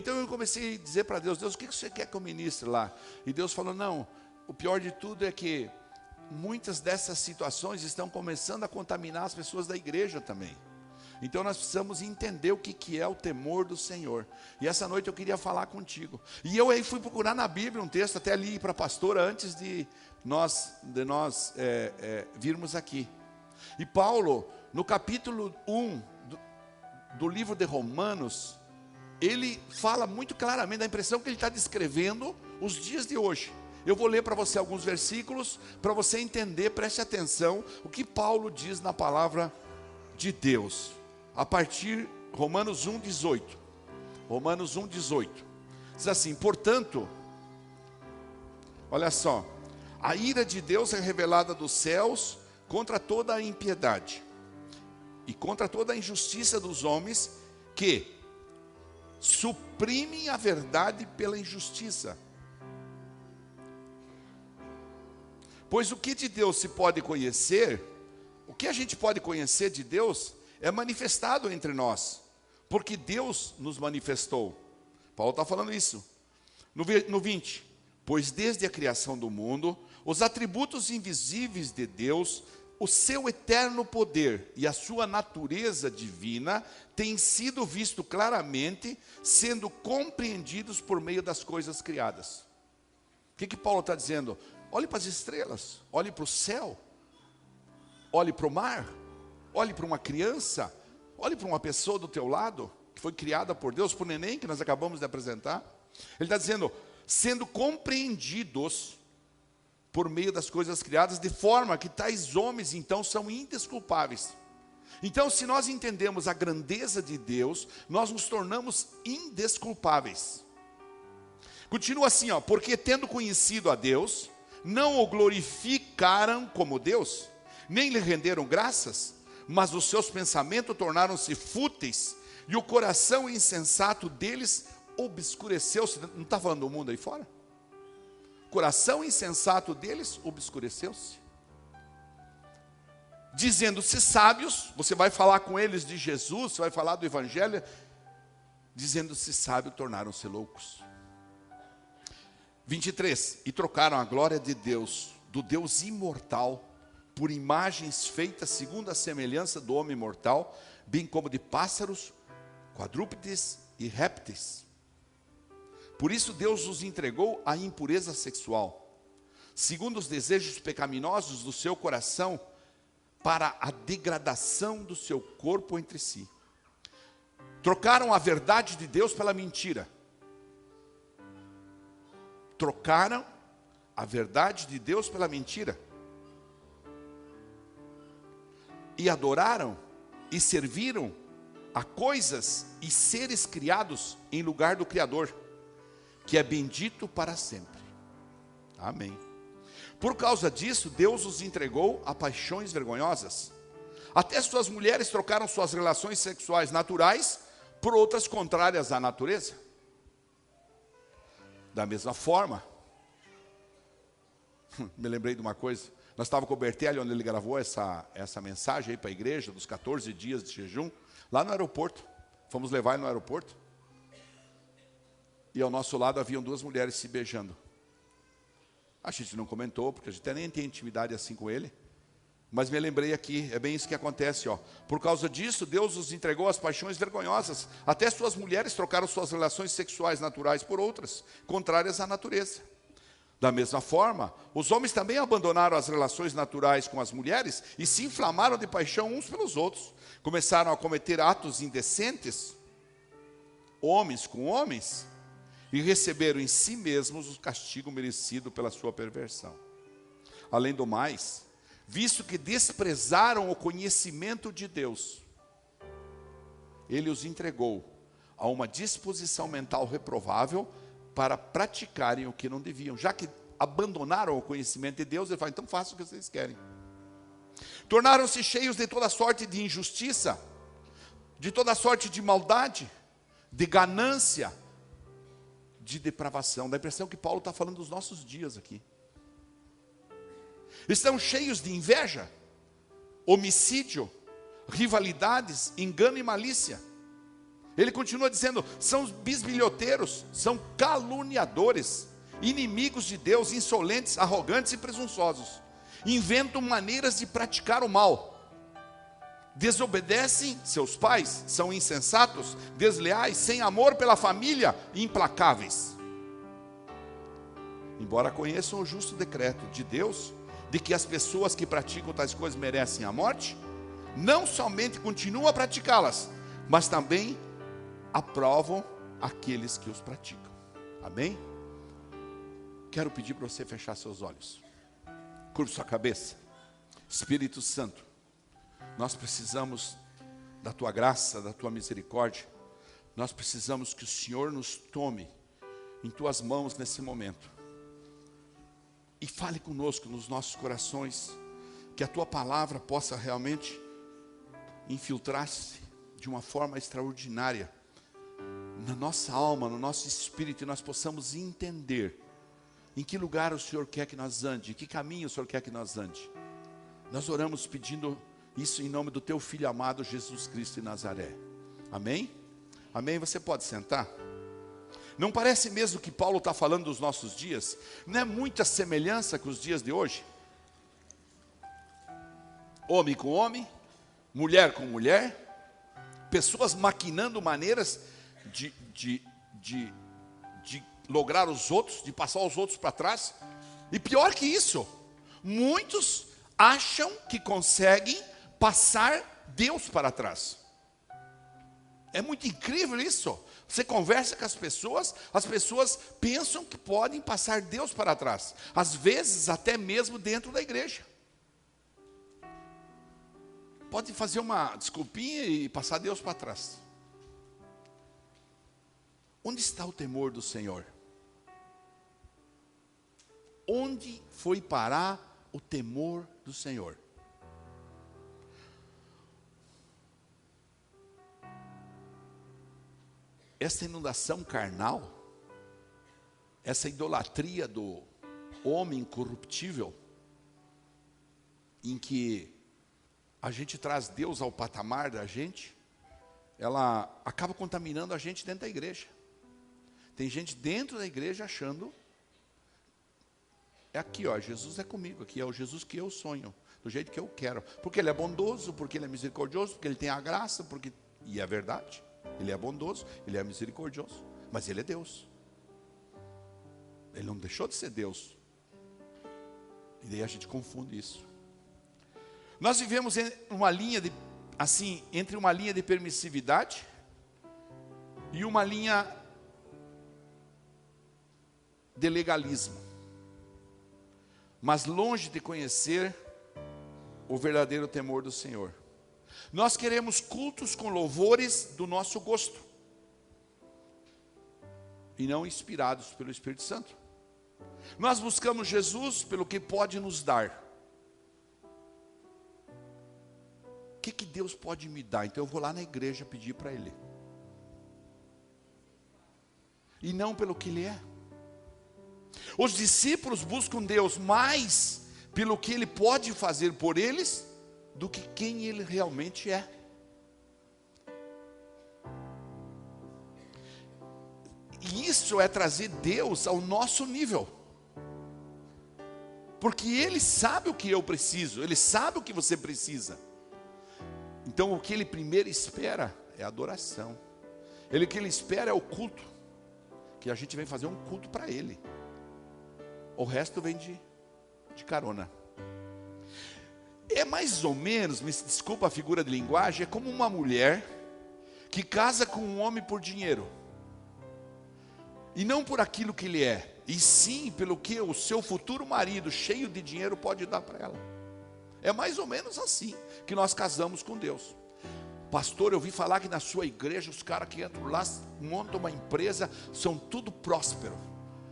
Então eu comecei a dizer para Deus, Deus, o que você quer que eu ministre lá? E Deus falou, não, o pior de tudo é que muitas dessas situações estão começando a contaminar as pessoas da igreja também. Então nós precisamos entender o que é o temor do Senhor. E essa noite eu queria falar contigo. E eu aí fui procurar na Bíblia um texto, até ali para a pastora, antes de nós virmos aqui. E Paulo, no capítulo 1 do livro de Romanos, ele fala muito claramente, dá a impressão que ele está descrevendo os dias de hoje. Eu vou ler para você alguns versículos, para você entender, preste atenção, o que Paulo diz na palavra de Deus. A partir, Romanos 1,18. Romanos 1,18. Diz assim, portanto, olha só, a ira de Deus é revelada dos céus contra toda a impiedade e contra toda a injustiça dos homens que suprimem a verdade pela injustiça. Pois o que de Deus se pode conhecer, o que a gente pode conhecer de Deus é manifestado entre nós, porque Deus nos manifestou. Paulo está falando isso. No 20, pois desde a criação do mundo, os atributos invisíveis de Deus, o seu eterno poder e a sua natureza divina têm sido vistos claramente, sendo compreendidos por meio das coisas criadas. O que Paulo está dizendo? Olhe para as estrelas, olhe para o céu, olhe para o mar, olhe para uma criança, olhe para uma pessoa do teu lado, que foi criada por Deus, para o neném que nós acabamos de apresentar. Ele está dizendo, sendo compreendidos por meio das coisas criadas, de forma que tais homens então são indesculpáveis. Então, se nós entendemos a grandeza de Deus, nós nos tornamos indesculpáveis. Continua assim, porque tendo conhecido a Deus, não o glorificaram como Deus, nem lhe renderam graças, mas os seus pensamentos tornaram-se fúteis, e o coração insensato deles obscureceu-se. Não está falando do mundo aí fora? O coração insensato deles obscureceu-se. Dizendo-se sábios, você vai falar com eles de Jesus, você vai falar do Evangelho, dizendo-se sábios, tornaram-se loucos. 23, e trocaram a glória de Deus, do Deus imortal, por imagens feitas segundo a semelhança do homem mortal, bem como de pássaros, quadrúpedes e répteis. Por isso Deus os entregou à impureza sexual, segundo os desejos pecaminosos do seu coração, para a degradação do seu corpo entre si. Trocaram a verdade de Deus pela mentira. Trocaram a verdade de Deus pela mentira. E adoraram e serviram a coisas e seres criados em lugar do Criador, que é bendito para sempre. Amém. Por causa disso, Deus os entregou a paixões vergonhosas. Até suas mulheres trocaram suas relações sexuais naturais por outras contrárias à natureza. Da mesma forma, me lembrei de uma coisa. Nós estávamos com o Bertelli, onde ele gravou essa mensagem aí para a igreja, dos 14 dias de jejum, lá no aeroporto. Fomos levar ele no aeroporto. E ao nosso lado haviam duas mulheres se beijando. A gente não comentou, porque a gente nem tem intimidade assim com ele. Mas me lembrei aqui, é bem isso que acontece. Por causa disso, Deus os entregou às paixões vergonhosas. Até suas mulheres trocaram suas relações sexuais naturais por outras, contrárias à natureza. Da mesma forma, os homens também abandonaram as relações naturais com as mulheres e se inflamaram de paixão uns pelos outros. Começaram a cometer atos indecentes, homens com homens, e receberam em si mesmos o castigo merecido pela sua perversão. Além do mais, visto que desprezaram o conhecimento de Deus, Ele os entregou a uma disposição mental reprovável para praticarem o que não deviam. Já que abandonaram o conhecimento de Deus, Ele fala, então façam o que vocês querem. Tornaram-se cheios de toda sorte de injustiça, de toda sorte de maldade, de ganância, de depravação. Dá a impressão que Paulo está falando dos nossos dias aqui. Estão cheios de inveja, homicídio, rivalidades, engano e malícia. Ele continua dizendo: são bisbilhoteiros, são caluniadores, inimigos de Deus, insolentes, arrogantes e presunçosos. Inventam maneiras de praticar o mal. Desobedecem seus pais, são insensatos, desleais, sem amor pela família, implacáveis. Embora conheçam o justo decreto de Deus, de que as pessoas que praticam tais coisas merecem a morte, não somente continuam a praticá-las, mas também aprovam aqueles que os praticam. Amém? Quero pedir para você fechar seus olhos. Curva sua cabeça. Espírito Santo, nós precisamos da Tua graça, da Tua misericórdia. Nós precisamos que o Senhor nos tome em Tuas mãos nesse momento. E fale conosco nos nossos corações. Que a Tua palavra possa realmente infiltrar-se de uma forma extraordinária na nossa alma, no nosso espírito, e nós possamos entender em que lugar o Senhor quer que nós ande, em que caminho o Senhor quer que nós ande. Nós oramos pedindo isso em nome do Teu Filho amado, Jesus Cristo de Nazaré. Amém? Amém? Você pode sentar? Não parece mesmo que Paulo está falando dos nossos dias? Não é muita semelhança com os dias de hoje? Homem com homem, mulher com mulher, pessoas maquinando maneiras de lograr os outros, de passar os outros para trás. E pior que isso, muitos acham que conseguem passar Deus para trás. É muito incrível isso. Você conversa com as pessoas pensam que podem passar Deus para trás. Às vezes até mesmo dentro da igreja. Pode fazer uma desculpinha e passar Deus para trás. Onde está o temor do Senhor? Onde foi parar o temor do Senhor? Essa inundação carnal, essa idolatria do homem incorruptível, em que a gente traz Deus ao patamar da gente, ela acaba contaminando a gente dentro da igreja. Tem gente dentro da igreja achando, é aqui ó, Jesus é comigo, aqui é o Jesus que eu sonho, do jeito que eu quero, porque Ele é bondoso, porque Ele é misericordioso, porque Ele tem a graça, e é verdade, Ele é bondoso, Ele é misericordioso, mas Ele é Deus. Ele não deixou de ser Deus. E daí a gente confunde isso. Nós vivemos em uma linha entre uma linha de permissividade e uma linha de legalismo, mas longe de conhecer o verdadeiro temor do Senhor. Nós queremos cultos com louvores do nosso gosto e não inspirados pelo Espírito Santo. Nós buscamos Jesus pelo que pode nos dar. O que Deus pode me dar? Então eu vou lá na igreja pedir para Ele. E não pelo que Ele é. Os discípulos buscam Deus mais pelo que Ele pode fazer por eles do que quem Ele realmente é. E isso é trazer Deus ao nosso nível. Porque Ele sabe o que eu preciso, Ele sabe o que você precisa. Então o que Ele primeiro espera é a adoração. O que Ele espera é o culto. Que a gente vem fazer um culto para Ele. O resto vem de carona. É mais ou menos, me desculpa a figura de linguagem, é como uma mulher que casa com um homem por dinheiro. E não por aquilo que ele é, e sim pelo que o seu futuro marido, cheio de dinheiro, pode dar para ela. É mais ou menos assim que nós casamos com Deus. Pastor, eu ouvi falar que na sua igreja os caras que entram lá, montam uma empresa, são tudo próspero.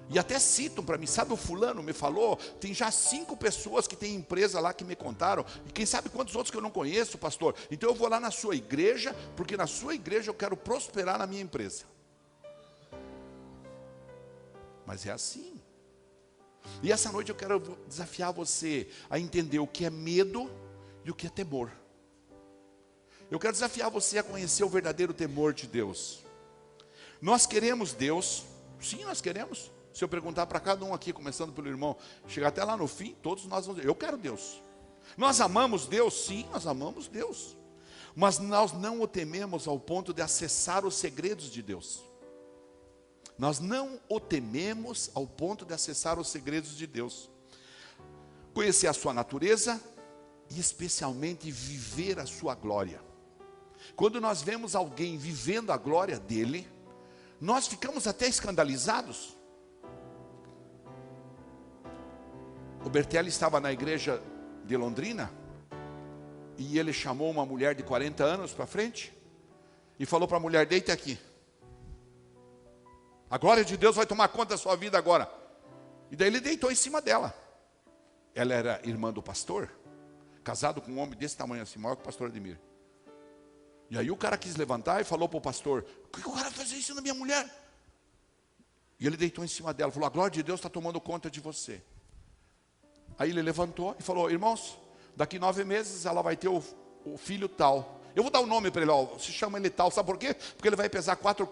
E até citam para mim, sabe o fulano me falou, tem já 5 pessoas que têm empresa lá que me contaram, e quem sabe quantos outros que eu não conheço, pastor. Então eu vou lá na sua igreja, porque na sua igreja eu quero prosperar na minha empresa. Mas é assim. E essa noite eu quero desafiar você a entender o que é medo e o que é temor. Eu quero desafiar você a conhecer o verdadeiro temor de Deus. Nós queremos Deus, sim, nós queremos. Se eu perguntar para cada um aqui, começando pelo irmão, chegar até lá no fim, todos nós vamos dizer, eu quero Deus. Nós amamos Deus? Sim, nós amamos Deus. Mas nós não o tememos ao ponto de acessar os segredos de Deus. Nós não o tememos ao ponto de acessar os segredos de Deus. Conhecer a sua natureza e especialmente viver a sua glória. Quando nós vemos alguém vivendo a glória dele, nós ficamos até escandalizados. O Bertelli estava na igreja de Londrina e ele chamou uma mulher de 40 anos para frente e falou para a mulher, deita aqui. A glória de Deus vai tomar conta da sua vida agora. E daí ele deitou em cima dela. Ela era irmã do pastor, casado com um homem desse tamanho assim, maior que o pastor Ademir. E aí o cara quis levantar e falou para o pastor, por que o cara faz isso na minha mulher? E ele deitou em cima dela, falou, a glória de Deus está tomando conta de você. Aí ele levantou e falou, irmãos, daqui 9 meses ela vai ter o filho tal. Eu vou dar o nome para ele, ó, se chama ele tal, sabe por quê? Porque ele vai pesar 4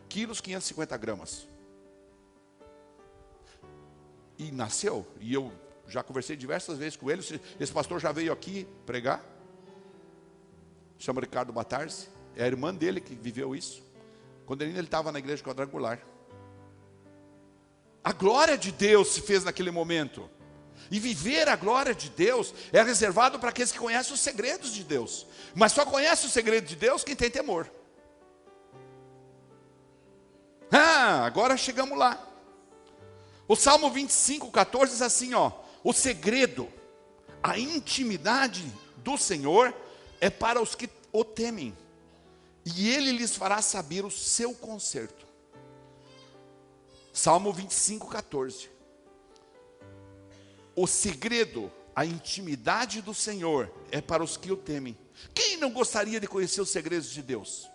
quilos, 550 gramas. E nasceu, e eu já conversei diversas vezes com ele, esse pastor já veio aqui pregar, chama Ricardo Batarzi, é a irmã dele que viveu isso, quando ele estava na igreja quadrangular. A glória de Deus se fez naquele momento, e viver a glória de Deus é reservado para aqueles que conhecem os segredos de Deus, mas só conhece o segredo de Deus quem tem temor. Agora chegamos lá. O Salmo 25:14 diz assim, ó, o segredo, a intimidade do Senhor é para os que o temem, e Ele lhes fará saber o seu conserto. Salmo 25:14. O segredo, a intimidade do Senhor é para os que o temem. Quem não gostaria de conhecer os segredos de Deus?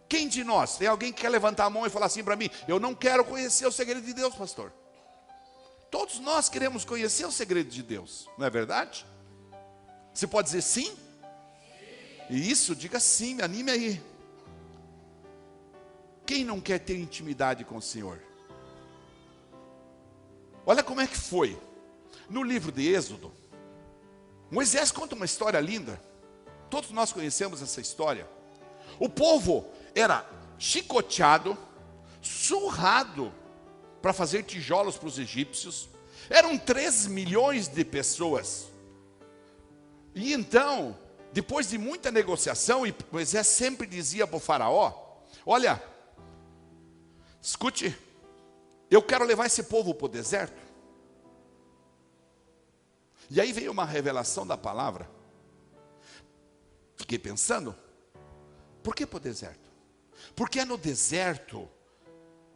Quem de nós? Tem alguém que quer levantar a mão e falar assim para mim, eu não quero conhecer o segredo de Deus, pastor. Todos nós queremos conhecer o segredo de Deus, não é verdade? Você pode dizer sim? E isso, diga sim, me anime aí. Quem não quer ter intimidade com o Senhor? Olha como é que foi. No livro de Êxodo, Moisés conta uma história linda. Todos nós conhecemos essa história. O povo era chicoteado, surrado para fazer tijolos para os egípcios. Eram 3 milhões de pessoas. E então, depois de muita negociação, e Moisés sempre dizia para o faraó, olha, escute, eu quero levar esse povo para o deserto. E aí veio uma revelação da palavra. Fiquei pensando, por que para o deserto? Porque é no deserto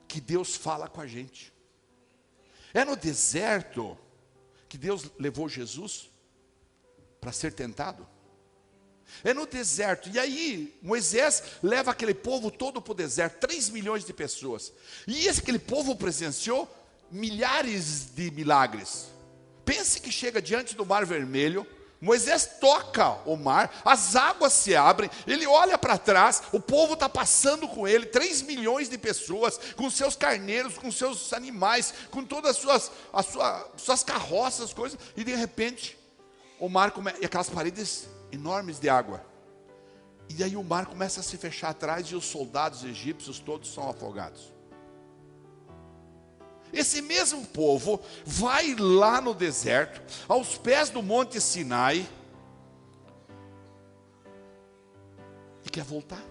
que Deus fala com a gente. É no deserto que Deus levou Jesus para ser tentado. É no deserto. E aí Moisés leva aquele povo todo para o deserto, 3 milhões de pessoas. E aquele povo presenciou milhares de milagres. Pense que chega diante do Mar Vermelho, Moisés toca o mar, as águas se abrem, ele olha para trás, o povo está passando com ele, 3 milhões de pessoas, com seus carneiros, com seus animais, com todas as suas carroças, coisas, e de repente, o mar começa, e aquelas paredes enormes de água, e aí o mar começa a se fechar atrás, e os soldados egípcios todos são afogados. Esse mesmo povo vai lá no deserto, aos pés do Monte Sinai, e quer voltar.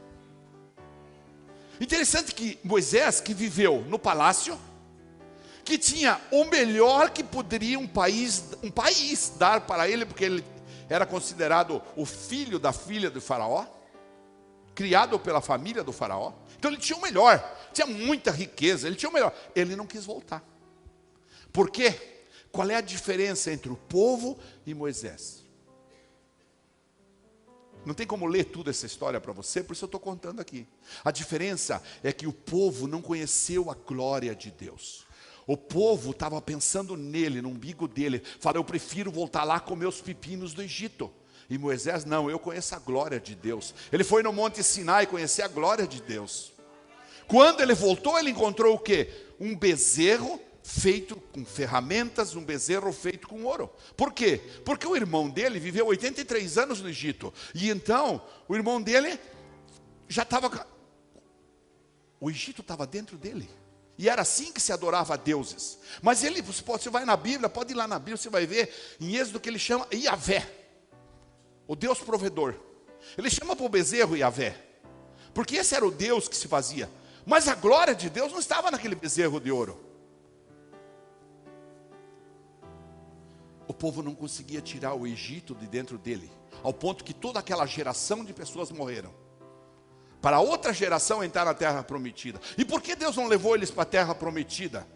Interessante que Moisés, que viveu no palácio, que tinha o melhor que poderia um país dar para ele, porque ele era considerado o filho da filha do faraó, criado pela família do faraó. Então ele tinha o melhor, tinha muita riqueza, ele tinha o melhor. Ele não quis voltar. Por quê? Qual é a diferença entre o povo e Moisés? Não tem como ler tudo essa história para você, por isso eu estou contando aqui. A diferença é que o povo não conheceu a glória de Deus. O povo estava pensando nele, no umbigo dele. Fala, eu prefiro voltar lá comer os pepinos do Egito. E Moisés, não, eu conheço a glória de Deus. Ele foi no Monte Sinai conhecer a glória de Deus. Quando ele voltou, ele encontrou o quê? Um bezerro feito com ferramentas, um bezerro feito com ouro. Por quê? Porque o irmão dele viveu 83 anos no Egito. E então, o irmão dele já estava... O Egito estava dentro dele. E era assim que se adorava a deuses. Mas ele, você vai na Bíblia, pode ir lá na Bíblia, você vai ver em Êxodo que ele chama Iavé, o Deus provedor. Ele chama para o bezerro Iavé, porque esse era o Deus que se fazia. Mas a glória de Deus não estava naquele bezerro de ouro. O povo não conseguia tirar o Egito de dentro dele, ao ponto que toda aquela geração de pessoas morreram, para outra geração entrar na terra prometida. E por que Deus não levou eles para a terra prometida?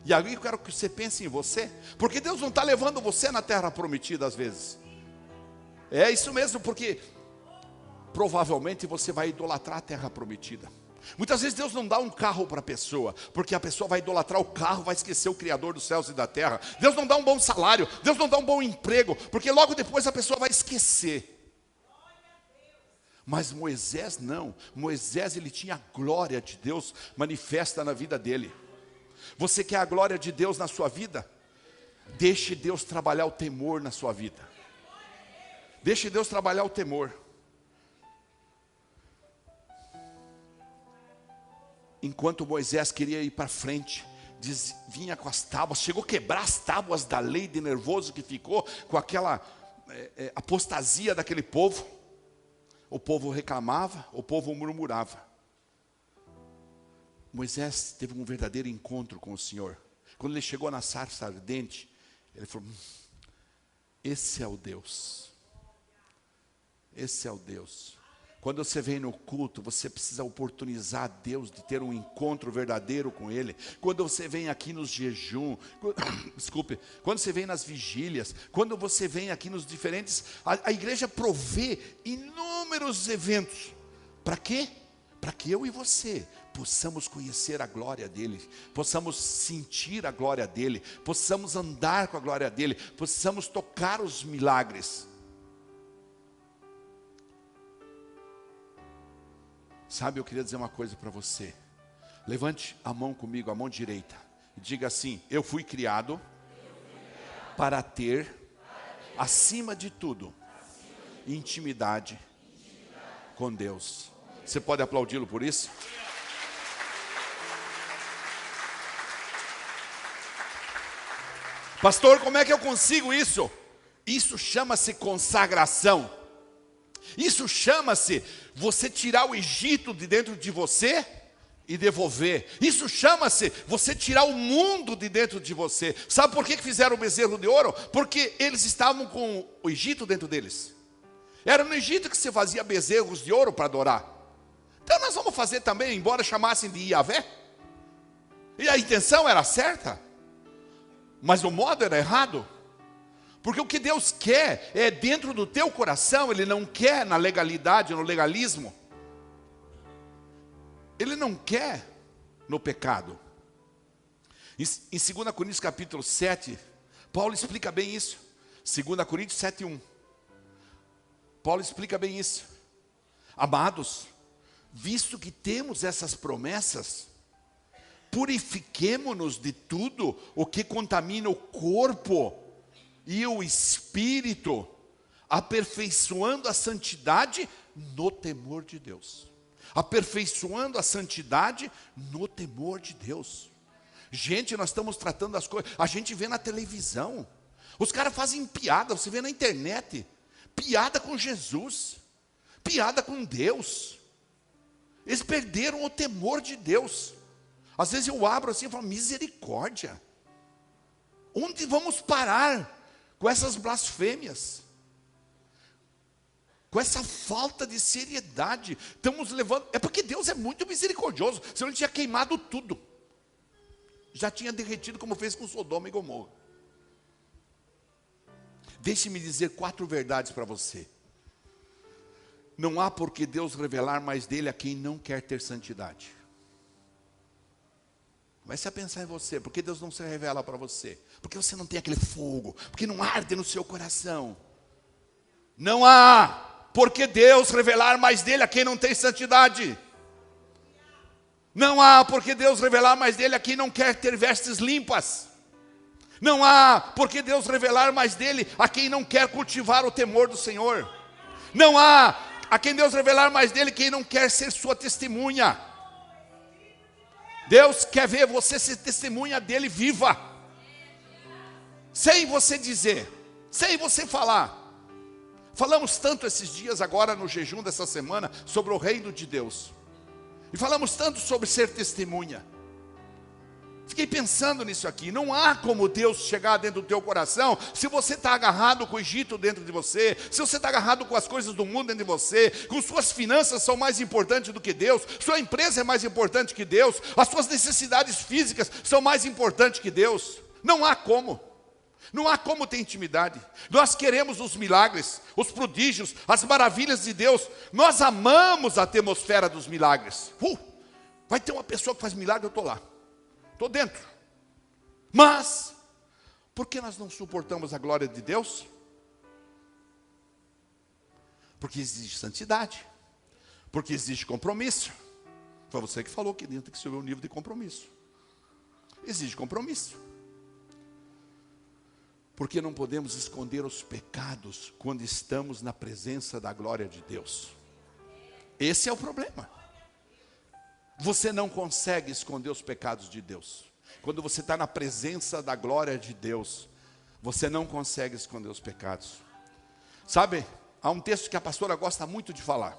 E aí eu quero que você pense em você, porque Deus não está levando você na terra prometida às vezes. É isso mesmo, porque provavelmente você vai idolatrar a terra prometida. Muitas vezes Deus não dá um carro para a pessoa, porque a pessoa vai idolatrar o carro, vai esquecer o Criador dos céus e da terra. Deus não dá um bom salário, Deus não dá um bom emprego, porque logo depois a pessoa vai esquecer. Mas Moisés não. Moisés, ele tinha a glória de Deus manifesta na vida dele. Você quer a glória de Deus na sua vida? Deixe Deus trabalhar o temor na sua vida. Deixe Deus trabalhar o temor. Enquanto Moisés queria ir para frente, vinha com as tábuas, chegou a quebrar as tábuas da lei, de nervoso que ficou com aquela apostasia daquele povo. O povo reclamava, o povo murmurava. Moisés teve um verdadeiro encontro com o Senhor. Quando ele chegou na sarça ardente, ele falou: esse é o Deus. Esse é o Deus. Quando você vem no culto, você precisa oportunizar Deus de ter um encontro verdadeiro com Ele. Quando você vem aqui nos jejum, quando você vem nas vigílias, quando você vem aqui nos diferentes... A igreja provê inúmeros eventos. Para quê? Para que eu e você possamos conhecer a glória dEle, possamos sentir a glória dEle, possamos andar com a glória dEle, possamos tocar os milagres. Sabe, eu queria dizer uma coisa para você. Levante a mão comigo, a mão direita, e diga assim: eu fui criado para ter, acima de tudo, intimidade com Deus. Você pode aplaudi-lo por isso? Pastor, como é que eu consigo isso? Isso chama-se consagração. Isso chama-se você tirar o Egito de dentro de você e devolver. Isso chama-se você tirar o mundo de dentro de você. Sabe por que fizeram o bezerro de ouro? Porque eles estavam com o Egito dentro deles. Era no Egito que se fazia bezerros de ouro para adorar. Então nós vamos fazer também, embora chamassem de Iavé. E a intenção era certa, mas o modo era errado. Porque o que Deus quer é dentro do teu coração. Ele não quer na legalidade, no legalismo. Ele não quer no pecado. Em 2 Coríntios capítulo 7, Paulo explica bem isso. 2 Coríntios 7:1. Paulo explica bem isso. Amados, visto que temos essas promessas, purifiquemo-nos de tudo o que contamina o corpo e o espírito, aperfeiçoando a santidade no temor de Deus. Aperfeiçoando a santidade no temor de Deus. Gente, nós estamos tratando as coisas, a gente vê na televisão, os caras fazem piada, você vê na internet, piada com Jesus, piada com Deus. Eles perderam o temor de Deus. Às vezes eu abro assim e falo: misericórdia, onde vamos parar com essas blasfêmias, com essa falta de seriedade? Estamos levando, é porque Deus é muito misericordioso, senão ele tinha queimado tudo, já tinha derretido como fez com Sodoma e Gomorra. Deixe-me dizer 4 verdades para você. Não há por que Deus revelar mais dele a quem não quer ter santidade. Comece a pensar em você. Por que Deus não se revela para você? Porque você não tem aquele fogo, porque não arde no seu coração. Não há por que Deus revelar mais dele a quem não tem santidade. Não há por que Deus revelar mais dele a quem não quer ter vestes limpas. Não há por que Deus revelar mais dele a quem não quer cultivar o temor do Senhor. Não há a quem Deus revelar mais dele quem não quer ser sua testemunha. Deus quer ver você ser testemunha dele viva. Sem você dizer, sem você falar. Falamos tanto esses dias agora no jejum dessa semana sobre o reino de Deus. E falamos tanto sobre ser testemunha. Fiquei pensando nisso aqui. Não há como Deus chegar dentro do teu coração se você está agarrado com o Egito dentro de você, se você está agarrado com as coisas do mundo dentro de você, com suas finanças são mais importantes do que Deus, sua empresa é mais importante que Deus, as suas necessidades físicas são mais importantes que Deus. Não há como. Não há como ter intimidade. Nós queremos os milagres, os prodígios, as maravilhas de Deus. Nós amamos a atmosfera dos milagres. Vai ter uma pessoa que faz milagre, eu estou lá. Estou dentro. Mas, por que nós não suportamos a glória de Deus? Porque exige santidade. Porque exige compromisso. Foi você que falou que tem que subir o nível de compromisso. Exige compromisso. Porque não podemos esconder os pecados quando estamos na presença da glória de Deus. Esse é o problema. Você não consegue esconder os pecados de Deus. Quando você está na presença da glória de Deus, você não consegue esconder os pecados. Sabe, há um texto que a pastora gosta muito de falar.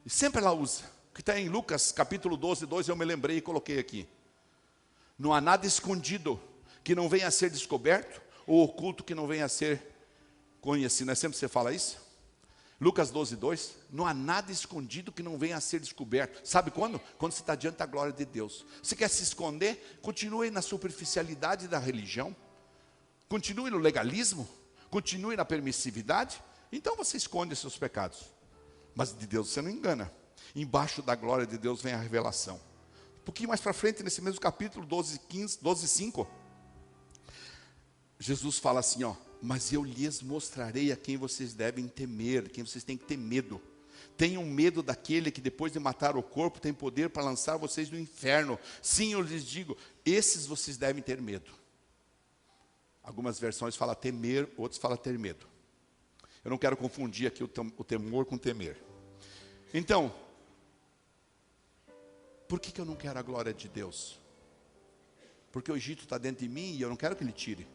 E sempre ela usa. Que está em Lucas capítulo 12, 2, eu me lembrei e coloquei aqui. Não há nada escondido que não venha a ser descoberto, ou oculto que não venha a ser conhecido. Não é sempre que você fala isso? Lucas 12, 2, não há nada escondido que não venha a ser descoberto. Sabe quando? Quando você está diante da glória de Deus. Você quer se esconder? Continue na superficialidade da religião, continue no legalismo, continue na permissividade, então você esconde seus pecados. Mas de Deus você não engana. Embaixo da glória de Deus vem a revelação. Um pouquinho mais para frente, nesse mesmo capítulo 12, 15, 12, 5, Jesus fala assim, ó, mas eu lhes mostrarei a quem vocês devem temer, quem vocês têm que ter medo. Tenham medo daquele que depois de matar o corpo tem poder para lançar vocês no inferno. Sim, eu lhes digo, esses vocês devem ter medo. Algumas versões falam temer, outras falam ter medo. Eu não quero confundir aqui o temor com temer. Então, por que eu não quero a glória de Deus? Porque o Egito está dentro de mim e eu não quero que ele tire.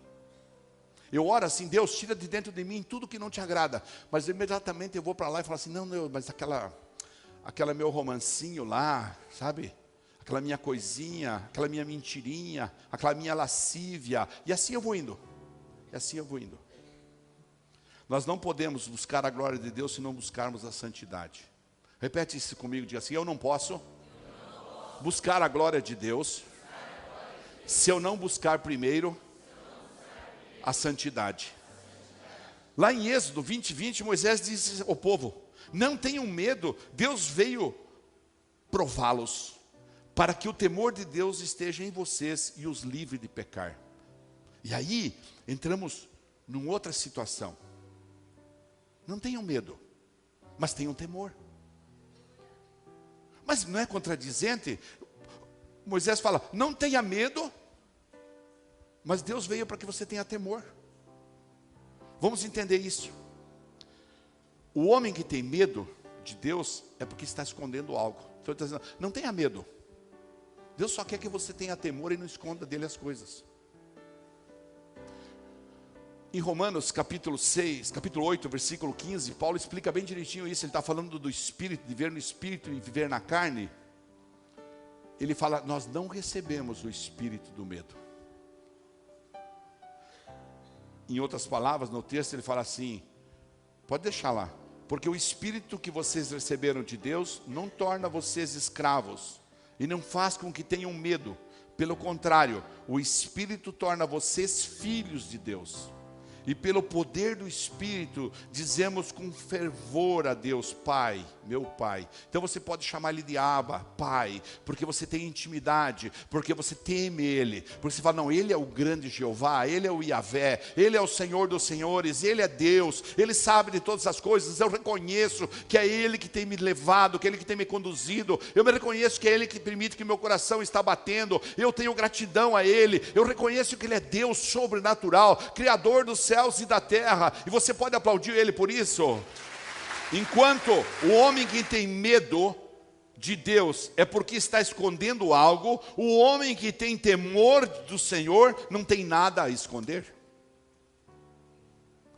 Eu oro assim, Deus, tira de dentro de mim tudo que não te agrada. Mas imediatamente eu vou para lá e falo assim, não, mas aquela meu romancinho lá, sabe? Aquela minha coisinha, aquela minha mentirinha, aquela minha lascívia. E assim eu vou indo. E assim eu vou indo. Nós não podemos buscar a glória de Deus se não buscarmos a santidade. Repete isso comigo, diga assim, eu não posso buscar a glória de Deus se eu não buscar primeiro a santidade. Lá em Êxodo 20, 20, Moisés disse ao povo, não tenham medo, Deus veio prová-los, para que o temor de Deus esteja em vocês e os livre de pecar. E aí, entramos numa outra situação. Não tenham medo, mas tenham temor. Mas não é contradizente? Moisés fala, não tenha medo, mas Deus veio para que você tenha temor. Vamos entender isso. O homem que tem medo de Deus é porque está escondendo algo. Então, ele está dizendo, não tenha medo. Deus só quer que você tenha temor e não esconda dele as coisas. Em Romanos capítulo 6, capítulo 8, versículo 15, Paulo explica bem direitinho isso. Ele está falando do Espírito, de viver no Espírito e viver na carne. Ele fala, nós não recebemos o Espírito do medo. Em outras palavras, no texto ele fala assim, pode deixar lá, porque o Espírito que vocês receberam de Deus não torna vocês escravos e não faz com que tenham medo. Pelo contrário, o Espírito torna vocês filhos de Deus. e pelo poder do Espírito, dizemos com fervor a Deus, Pai, meu Pai. Então você pode chamar Ele de Abba, Pai, porque você tem intimidade, porque você teme Ele, porque você fala, não, Ele é o grande Jeová, Ele é o Yahvé, Ele é o Senhor dos Senhores, Ele é Deus, Ele sabe de todas as coisas. Eu reconheço que é Ele que tem me levado, que é Ele que tem me conduzido, eu me reconheço que é Ele que permite que meu coração está batendo, eu tenho gratidão a Ele, eu reconheço que Ele é Deus sobrenatural, Criador dos céus e da terra, e você pode aplaudir Ele por isso. Enquanto o homem que tem medo de Deus é porque está escondendo algo, o homem que tem temor do Senhor não tem nada a esconder.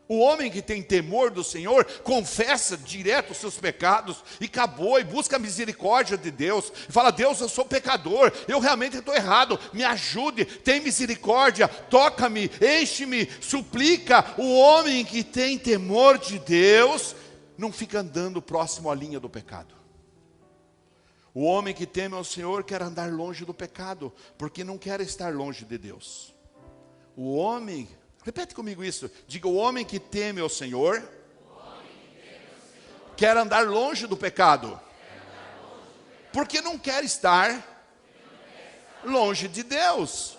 O homem que tem temor do Senhor confessa direto os seus pecados e acabou, e busca a misericórdia de Deus, e fala, Deus, eu sou pecador, eu realmente estou errado, me ajude, tem misericórdia, toca-me, enche-me, suplica. O homem que tem temor de Deus não fica andando próximo à linha do pecado. O homem que teme ao Senhor quer andar longe do pecado, porque não quer estar longe de Deus. O homem, repete comigo isso, diga, o homem que teme ao Senhor, quer andar longe do pecado, porque não quer estar longe de Deus.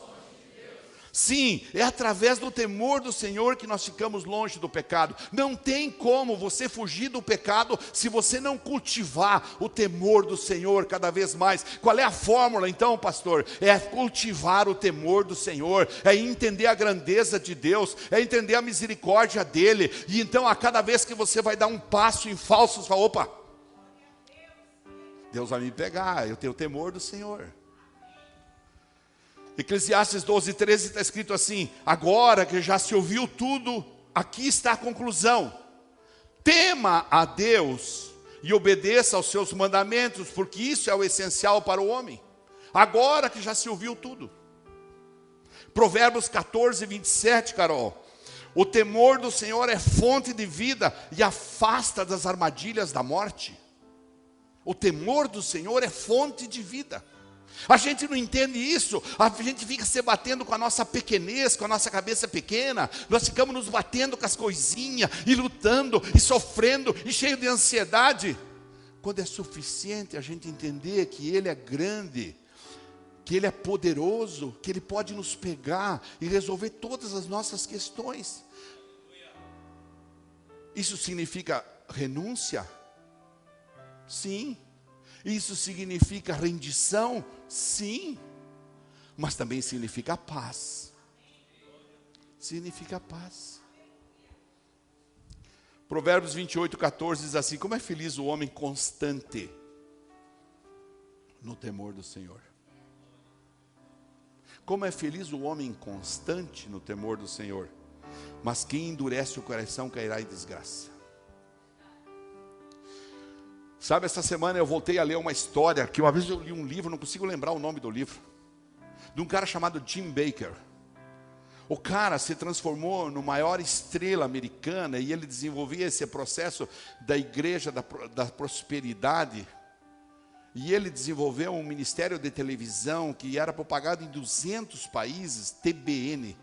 Sim, é através do temor do Senhor que nós ficamos longe do pecado. Não tem como você fugir do pecado se você não cultivar o temor do Senhor cada vez mais. Qual é a fórmula então, pastor? É cultivar o temor do Senhor, é entender a grandeza de Deus, é entender a misericórdia dEle. E então a cada vez que você vai dar um passo em falso, você fala, opa, Deus vai me pegar, eu tenho o temor do Senhor. Eclesiastes 12:13 está escrito assim, agora que já se ouviu tudo, aqui está a conclusão. Tema a Deus e obedeça aos seus mandamentos, porque isso é o essencial para o homem. Agora que já se ouviu tudo. Provérbios 14:27, Carol. O temor do Senhor é fonte de vida e afasta das armadilhas da morte. O temor do Senhor é fonte de vida. A gente não entende isso, a gente fica se batendo com a nossa pequenez, com a nossa cabeça pequena, nós ficamos nos batendo com as coisinhas, e lutando, e sofrendo, e cheio de ansiedade, quando é suficiente a gente entender que Ele é grande, que Ele é poderoso, que Ele pode nos pegar e resolver todas as nossas questões. Isso significa renúncia? Sim. Isso significa rendição? Sim. Mas também significa paz. Significa paz. Provérbios 28:14 diz assim, como é feliz o homem constante no temor do Senhor. Como é feliz o homem constante no temor do Senhor. Mas quem endurece o coração cairá em desgraça. Sabe, essa semana eu voltei a ler uma história, que uma vez eu li um livro, não consigo lembrar o nome do livro, de um cara chamado Jim Bakker. O cara se transformou no maior estrela americana, e ele desenvolvia esse processo da igreja da prosperidade, e ele desenvolveu um ministério de televisão, que era propagado em 200 países, TBN,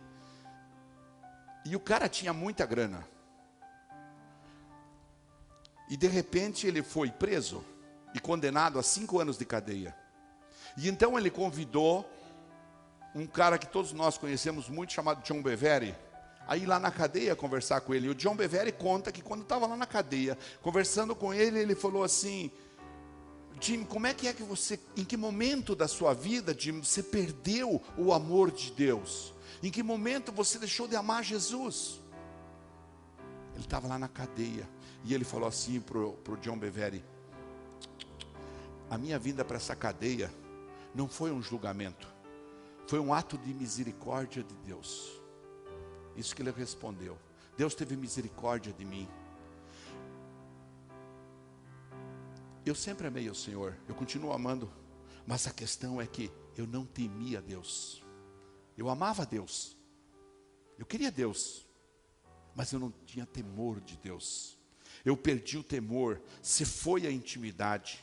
e o cara tinha muita grana. E de repente ele foi preso e condenado a 5 anos de cadeia. E então ele convidou um cara que todos nós conhecemos muito, chamado John Bevere, a ir lá na cadeia conversar com ele. E o John Bevere conta que quando estava lá na cadeia, conversando com ele, ele falou assim, Jim, como é que você, em que momento da sua vida, Jim, você perdeu o amor de Deus? Em que momento você deixou de amar Jesus? Ele estava lá na cadeia. E ele falou assim para o John Bevere, a minha vinda para essa cadeia não foi um julgamento, foi um ato de misericórdia de Deus. Isso que ele respondeu. Deus teve misericórdia de mim. Eu sempre amei o Senhor, eu continuo amando, mas a questão é que eu não temia Deus. Eu amava Deus, eu queria Deus, mas eu não tinha temor de Deus. Eu perdi o temor, se foi a intimidade.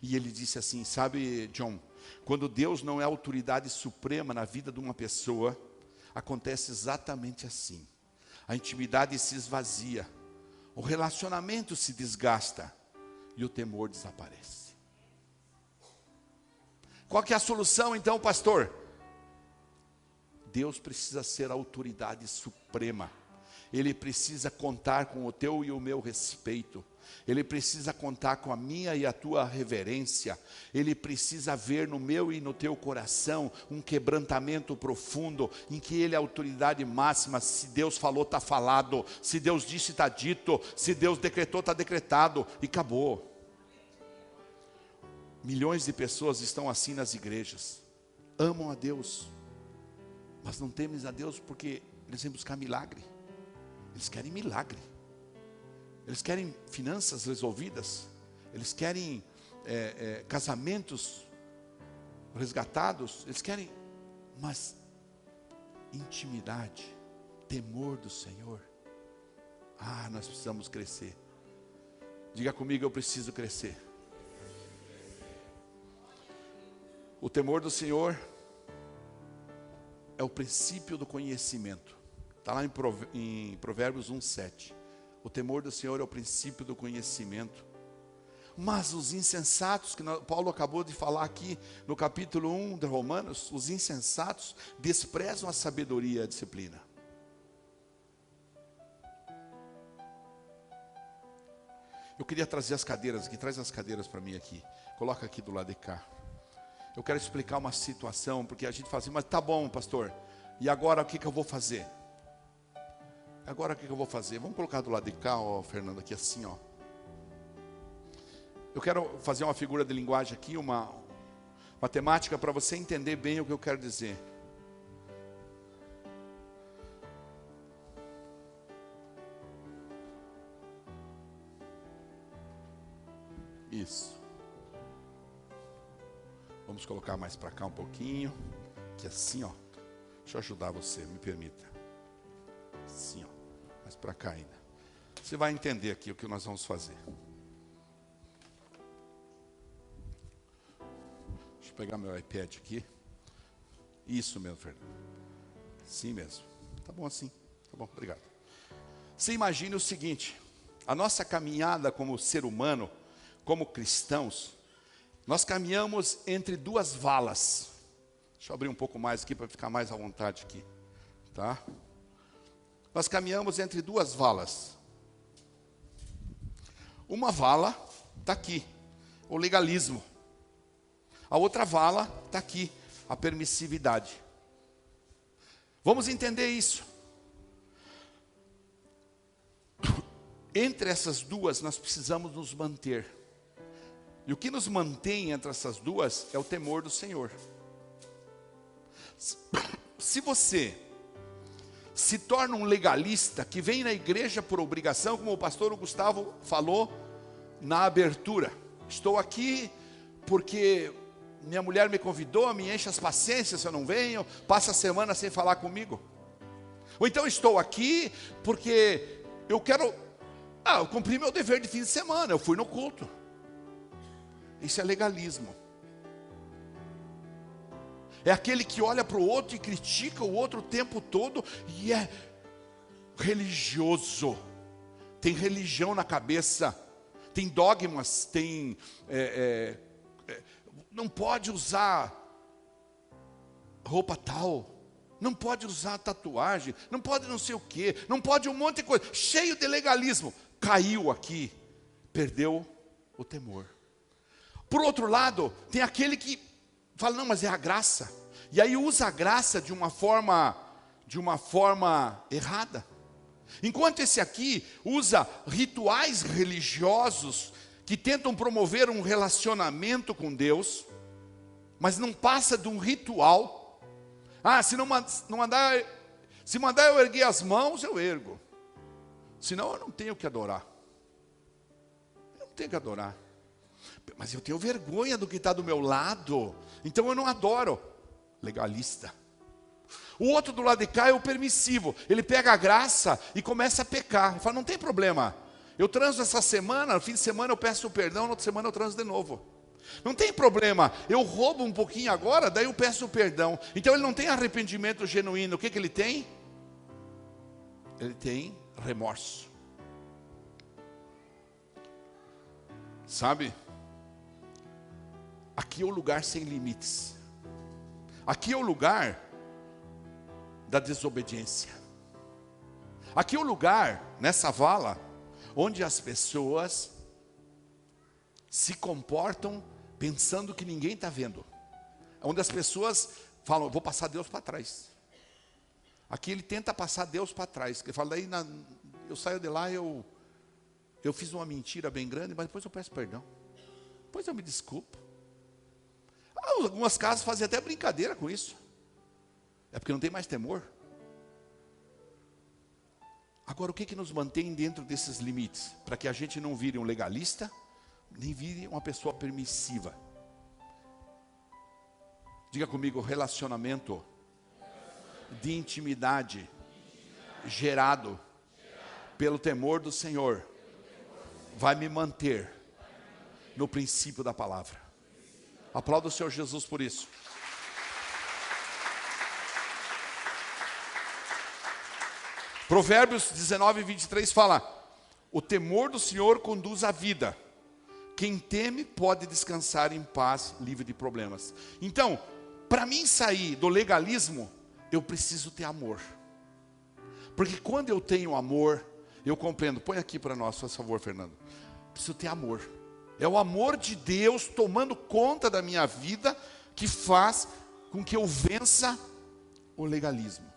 E ele disse assim, sabe, John, quando Deus não é a autoridade suprema na vida de uma pessoa, acontece exatamente assim. A intimidade se esvazia, o relacionamento se desgasta e o temor desaparece. Qual que é a solução então, pastor? Deus precisa ser a autoridade suprema. Ele precisa contar com o teu e o meu respeito. Ele precisa contar com a minha e a tua reverência. Ele precisa ver no meu e no teu coração um quebrantamento profundo, em que Ele é a autoridade máxima. Se Deus falou, está falado. Se Deus disse, está dito. Se Deus decretou, está decretado. E acabou. Milhões de pessoas estão assim nas igrejas. Amam a Deus, mas não temem a Deus porque eles vêm buscar milagre. Eles querem milagre. Eles querem finanças resolvidas. Eles querem casamentos resgatados. Eles querem, mas intimidade, temor do Senhor. Nós precisamos crescer. Diga comigo, eu preciso crescer. O temor do Senhor é o princípio do conhecimento. Está lá em Provérbios 1:7. O temor do Senhor é o princípio do conhecimento. Mas os insensatos, que Paulo acabou de falar aqui no capítulo 1 de Romanos, os insensatos desprezam a sabedoria e a disciplina. Eu queria trazer as cadeiras aqui, traz as cadeiras para mim aqui. Coloca aqui do lado de cá. Eu quero explicar uma situação, porque a gente fala assim, mas tá bom, pastor, e agora o que eu vou fazer? Agora o que eu vou fazer? Vamos colocar do lado de cá, ó, Fernando, aqui assim, ó. Eu quero fazer uma figura de linguagem aqui, uma temática para você entender bem o que eu quero dizer. Isso. Vamos colocar mais para cá um pouquinho, que assim, ó. Deixa eu ajudar você, me permita. Assim, ó. Mais para cá ainda. Você vai entender aqui o que nós vamos fazer. Deixa eu pegar meu iPad aqui. Isso mesmo, Fernando. Sim mesmo. Tá bom assim. Tá bom, obrigado. Você imagine o seguinte: a nossa caminhada como ser humano, como cristãos, nós caminhamos entre duas valas. Deixa eu abrir um pouco mais aqui para ficar mais à vontade aqui, tá? Nós caminhamos entre duas valas. Uma vala está aqui, o legalismo. A outra vala está aqui, a permissividade. Vamos entender isso. Entre essas duas nós precisamos nos manter. E o que nos mantém entre essas duas é o temor do Senhor. Se você se torna um legalista que vem na igreja por obrigação, como o pastor Gustavo falou na abertura, estou aqui porque minha mulher me convidou, me enche as paciências se eu não venho, passa a semana sem falar comigo. Ou então estou aqui porque eu quero, eu cumpri meu dever de fim de semana, eu fui no culto. Isso é legalismo. É aquele que olha para o outro e critica o outro o tempo todo e é religioso. Tem religião na cabeça, tem dogmas, tem não pode usar roupa tal, não pode usar tatuagem, não pode não sei o quê, não pode um monte de coisa, cheio de legalismo. Caiu aqui, perdeu o temor. Por outro lado, tem aquele que fala, não, mas é a graça. E aí usa a graça de uma forma errada. Enquanto esse aqui usa rituais religiosos que tentam promover um relacionamento com Deus, mas não passa de um ritual. Se mandar eu erguer as mãos, eu ergo. Senão eu não tenho que adorar. Eu não tenho que adorar. Mas eu tenho vergonha do que está do meu lado, então eu não adoro. Legalista. O outro do lado de cá é o permissivo. Ele pega a graça e começa a pecar. Ele fala, não tem problema, eu transo essa semana, no fim de semana eu peço perdão, na outra semana eu transo de novo. Não tem problema, eu roubo um pouquinho agora, daí eu peço perdão. Então ele não tem arrependimento genuíno. O que ele tem? Ele tem remorso. Sabe? Aqui é o lugar sem limites. Aqui é o lugar da desobediência. Aqui é o lugar, nessa vala, onde as pessoas se comportam pensando que ninguém está vendo. Onde as pessoas falam, eu vou passar Deus para trás. Aqui ele tenta passar Deus para trás. Ele fala, daí eu saio de lá, eu fiz uma mentira bem grande, mas depois eu peço perdão. Depois eu me desculpo. Algumas casas fazem até brincadeira com isso. É porque não tem mais temor. Agora, o que nos mantém dentro desses limites? Para que a gente não vire um legalista, nem vire uma pessoa permissiva. Diga comigo, relacionamento de intimidade gerado pelo temor do Senhor vai me manter no princípio da palavra. Aplauda o Senhor Jesus por isso. Provérbios 19, 23 fala: o temor do Senhor conduz à vida. Quem teme pode descansar em paz, livre de problemas. Então, para mim sair do legalismo, eu preciso ter amor. Porque quando eu tenho amor, eu compreendo. Põe aqui para nós, por favor, Fernando. Preciso ter amor. É o amor de Deus tomando conta da minha vida que faz com que eu vença o legalismo,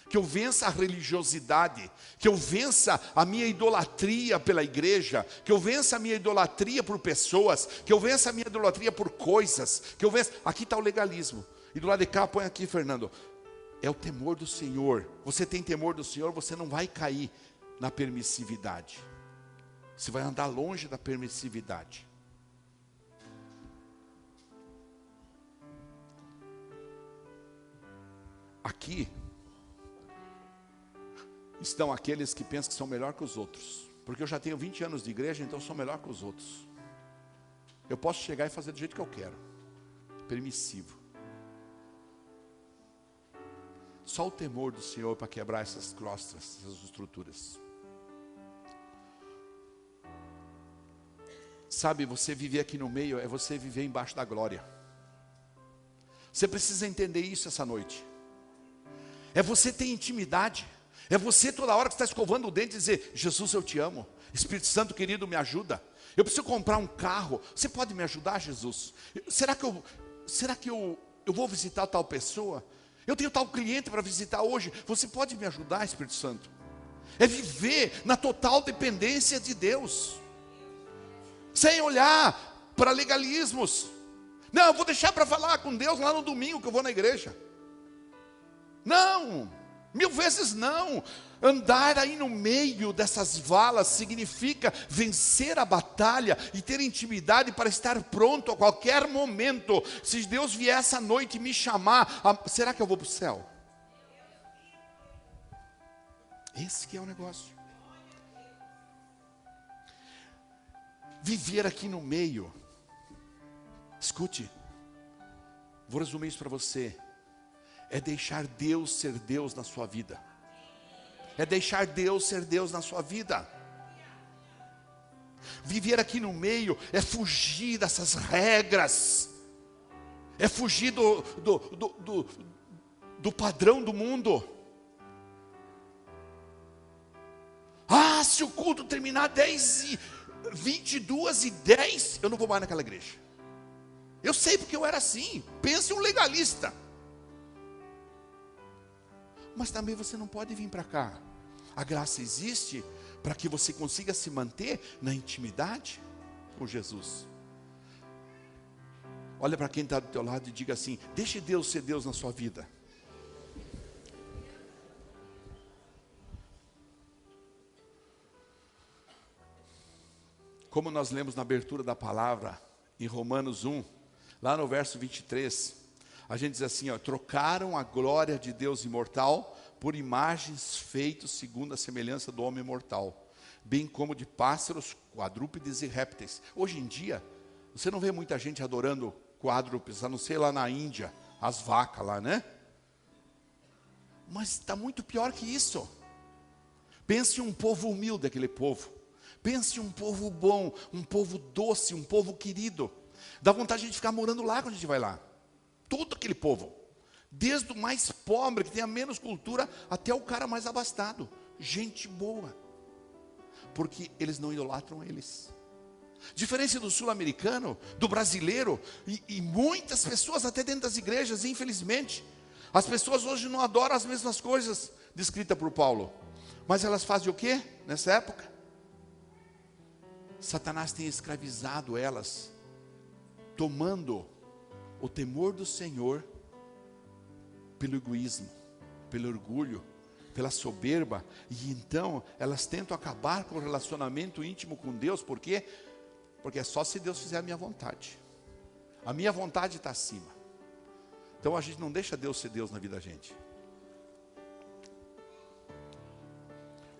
que eu vença a religiosidade, que eu vença a minha idolatria pela igreja, que eu vença a minha idolatria por pessoas, que eu vença a minha idolatria por coisas, que eu vença. Aqui está o legalismo. E do lado de cá, põe aqui, Fernando. É o temor do Senhor. Você tem temor do Senhor, você não vai cair na permissividade. Você vai andar longe da permissividade. Aqui estão aqueles que pensam que são melhor que os outros. Porque eu já tenho 20 anos de igreja, então eu sou melhor que os outros. Eu posso chegar e fazer do jeito que eu quero. Permissivo. Só o temor do Senhor para quebrar essas crostas, essas estruturas. Sabe, você viver aqui no meio é você viver embaixo da glória. Você precisa entender isso essa noite. É você ter intimidade. É você toda hora que está escovando o dente dizer: Jesus, eu te amo. Espírito Santo querido, me ajuda. Eu preciso comprar um carro. Você pode me ajudar, Jesus? Será que eu vou visitar tal pessoa? Eu tenho tal cliente para visitar hoje. Você pode me ajudar, Espírito Santo? É viver na total dependência de Deus. Sem olhar para legalismos. Não, eu vou deixar para falar com Deus lá no domingo que eu vou na igreja. Não, 1000 vezes não. Andar aí no meio dessas valas significa vencer a batalha e ter intimidade para estar pronto a qualquer momento. Se Deus vier essa noite e me chamar, será que eu vou para o céu? Esse que é o negócio. Viver aqui no meio, escute, vou resumir isso para você, é deixar Deus ser Deus na sua vida, é deixar Deus ser Deus na sua vida. Viver aqui no meio é fugir dessas regras, é fugir do padrão do mundo. Se o culto terminar 22h10, eu não vou mais naquela igreja. Eu sei porque eu era assim. Pense um legalista. Mas também você não pode vir para cá. A graça existe para que você consiga se manter na intimidade com Jesus. Olha para quem está do teu lado e diga assim: deixe Deus ser Deus na sua vida. Como nós lemos na abertura da palavra, em Romanos 1, lá no verso 23, a gente diz assim, trocaram a glória de Deus imortal por imagens feitas segundo a semelhança do homem mortal, bem como de pássaros, quadrúpedes e répteis. Hoje em dia, Você não vê muita gente adorando quadrúpedes, a não ser lá na Índia, as vacas lá, né? Mas está muito pior que isso. Pense em um povo humilde, aquele povo. Pense em um povo bom, um povo doce, um povo querido. Dá vontade de ficar morando lá quando a gente vai lá. Todo aquele povo. Desde o mais pobre, que tenha menos cultura, até o cara mais abastado. Gente boa. Porque eles não idolatram eles. Diferença do sul-americano, do brasileiro, e muitas pessoas até dentro das igrejas, infelizmente. As pessoas hoje não adoram as mesmas coisas descritas por Paulo. Mas elas fazem o quê nessa época? Satanás tem escravizado elas, tomando o temor do Senhor pelo egoísmo, pelo orgulho, pela soberba. E então elas tentam acabar com o relacionamento íntimo com Deus. Por quê? Porque é só se Deus fizer a minha vontade. A minha vontade está acima. Então a gente não deixa Deus ser Deus na vida da gente.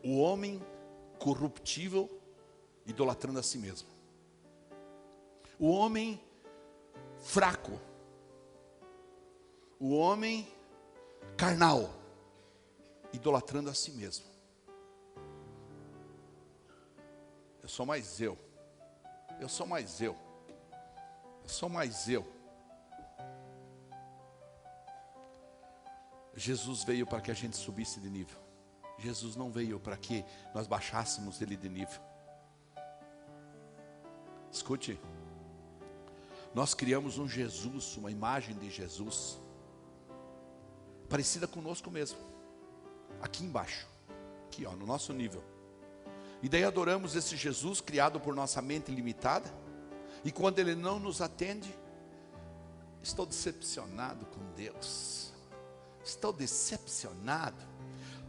O homem corruptível idolatrando a si mesmo. O homem fraco. O homem carnal idolatrando a si mesmo. Eu sou mais eu. Eu sou mais eu. Eu sou mais eu. Jesus veio para que a gente subisse de nível. Jesus não veio para que nós baixássemos ele de nível. Escute. Nós criamos um Jesus, uma imagem de Jesus, parecida conosco mesmo. Aqui embaixo. Aqui, ó, no nosso nível. E daí adoramos esse Jesus criado por nossa mente limitada. E quando ele não nos atende, estou decepcionado com Deus. Estou decepcionado.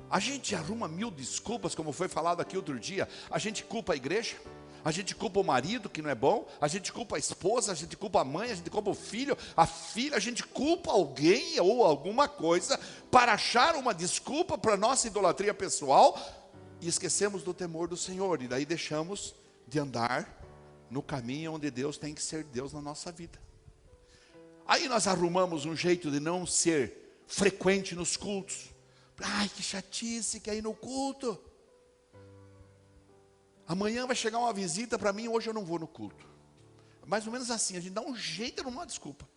A gente arruma 1000 desculpas, como foi falado aqui outro dia. A gente culpa a igreja, a gente culpa o marido que não é bom, a gente culpa a esposa, a gente culpa a mãe, a gente culpa o filho, a filha, a gente culpa alguém ou alguma coisa para achar uma desculpa para a nossa idolatria pessoal. E esquecemos do temor do Senhor. E daí deixamos de andar no caminho onde Deus tem que ser Deus na nossa vida. Aí nós arrumamos um jeito de não ser frequente nos cultos. Ai, que chatice que é ir no culto. Amanhã vai chegar uma visita para mim, hoje eu não vou no culto. Mais ou menos assim, a gente dá um jeito, não dá uma desculpa.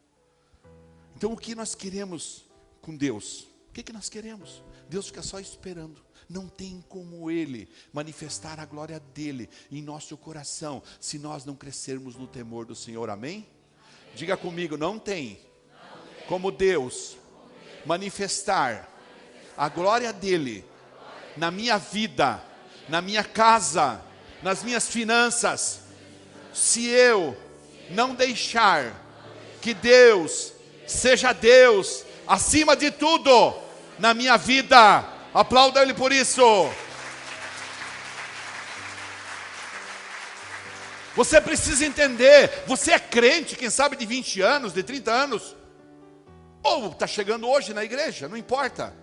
Então o que nós queremos com Deus? O que nós queremos? Deus fica só esperando. Não tem como Ele manifestar a glória dEle em nosso coração, se nós não crescermos no temor do Senhor, amém? Diga comigo, não tem como Deus manifestar a glória dEle na minha vida, na minha casa, nas minhas finanças, se eu não deixar que Deus seja Deus acima de tudo na minha vida. Aplauda Ele por isso. Você precisa entender. Você é crente, quem sabe de 20 anos, de 30 anos, ou está chegando hoje na igreja, não importa.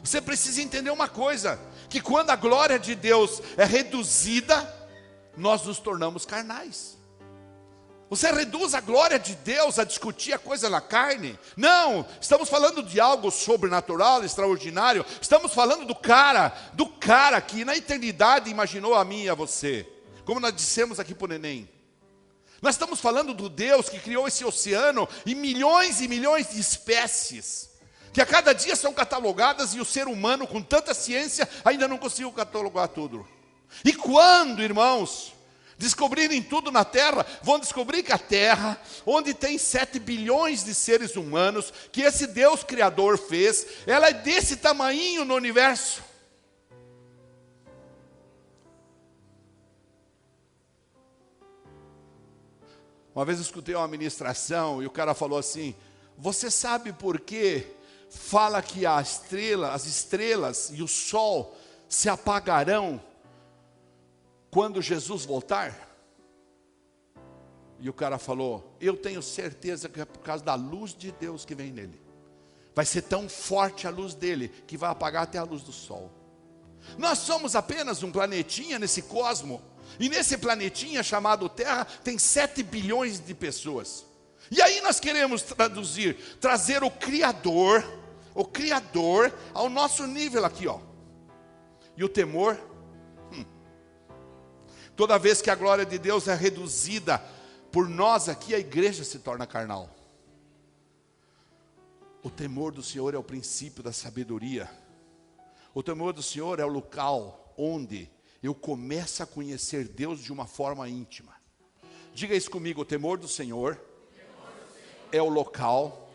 Você precisa entender uma coisa, que quando a glória de Deus é reduzida, nós nos tornamos carnais. Você reduz a glória de Deus a discutir a coisa na carne? Não, estamos falando de algo sobrenatural, extraordinário. Estamos falando do cara que na eternidade imaginou a mim e a você. Como nós dissemos aqui para o neném. Nós estamos falando do Deus que criou esse oceano e milhões de espécies, que a cada dia são catalogadas, e o ser humano com tanta ciência ainda não conseguiu catalogar tudo. E quando, irmãos, descobrirem tudo na terra, vão descobrir que a terra, onde tem 7 bilhões de seres humanos, que esse Deus Criador fez, ela é desse tamanhinho no universo. Uma vez eu escutei uma ministração e o cara falou assim: você sabe por que fala que as estrelas e o sol se apagarão quando Jesus voltar? E o cara falou: eu tenho certeza que é por causa da luz de Deus que vem nele. Vai ser tão forte a luz dele que vai apagar até a luz do sol. Nós somos apenas um planetinha nesse cosmo, E nesse planetinha chamado Terra tem 7 bilhões de pessoas. E aí nós queremos trazer o Criador ao nosso nível aqui, ó. E o temor, toda vez que a glória de Deus é reduzida por nós aqui, a igreja se torna carnal. O temor do Senhor é o princípio da sabedoria. O temor do Senhor é o local onde eu começo a conhecer Deus de uma forma íntima. Diga isso comigo, o temor do Senhor é o local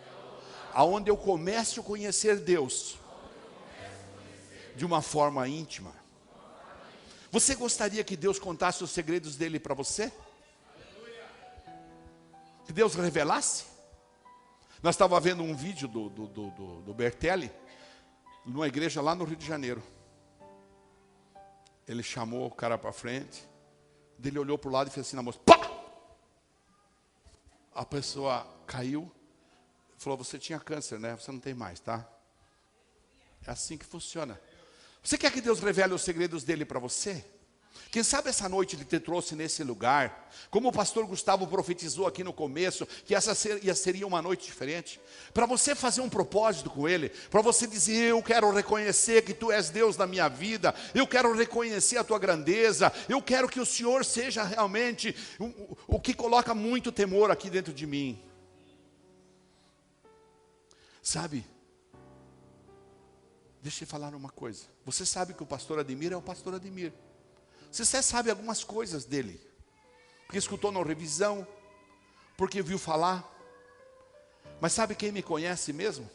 aonde eu começo a conhecer Deus de uma forma íntima. Você gostaria que Deus contasse os segredos dele para você? Que Deus revelasse? Nós estávamos vendo um vídeo do Bertelli, numa igreja lá no Rio de Janeiro. Ele chamou o cara para frente, ele olhou para o lado e fez assim na moça, pá! A pessoa caiu, falou, você tinha câncer, né? Você não tem mais, tá? É assim que funciona. Você quer que Deus revele os segredos dele para você? Quem sabe essa noite Ele te trouxe nesse lugar, como o pastor Gustavo profetizou aqui no começo, que essa seria uma noite diferente, para você fazer um propósito com Ele, para você dizer, eu quero reconhecer que Tu és Deus na minha vida, eu quero reconhecer a Tua grandeza, eu quero que o Senhor seja realmente o que coloca muito temor aqui dentro de mim. Sabe, deixa eu falar uma coisa, você sabe que o pastor Ademir é o pastor Ademir. Você sabe algumas coisas dele, porque escutou na revisão, porque viu falar. Mas sabe quem me conhece mesmo?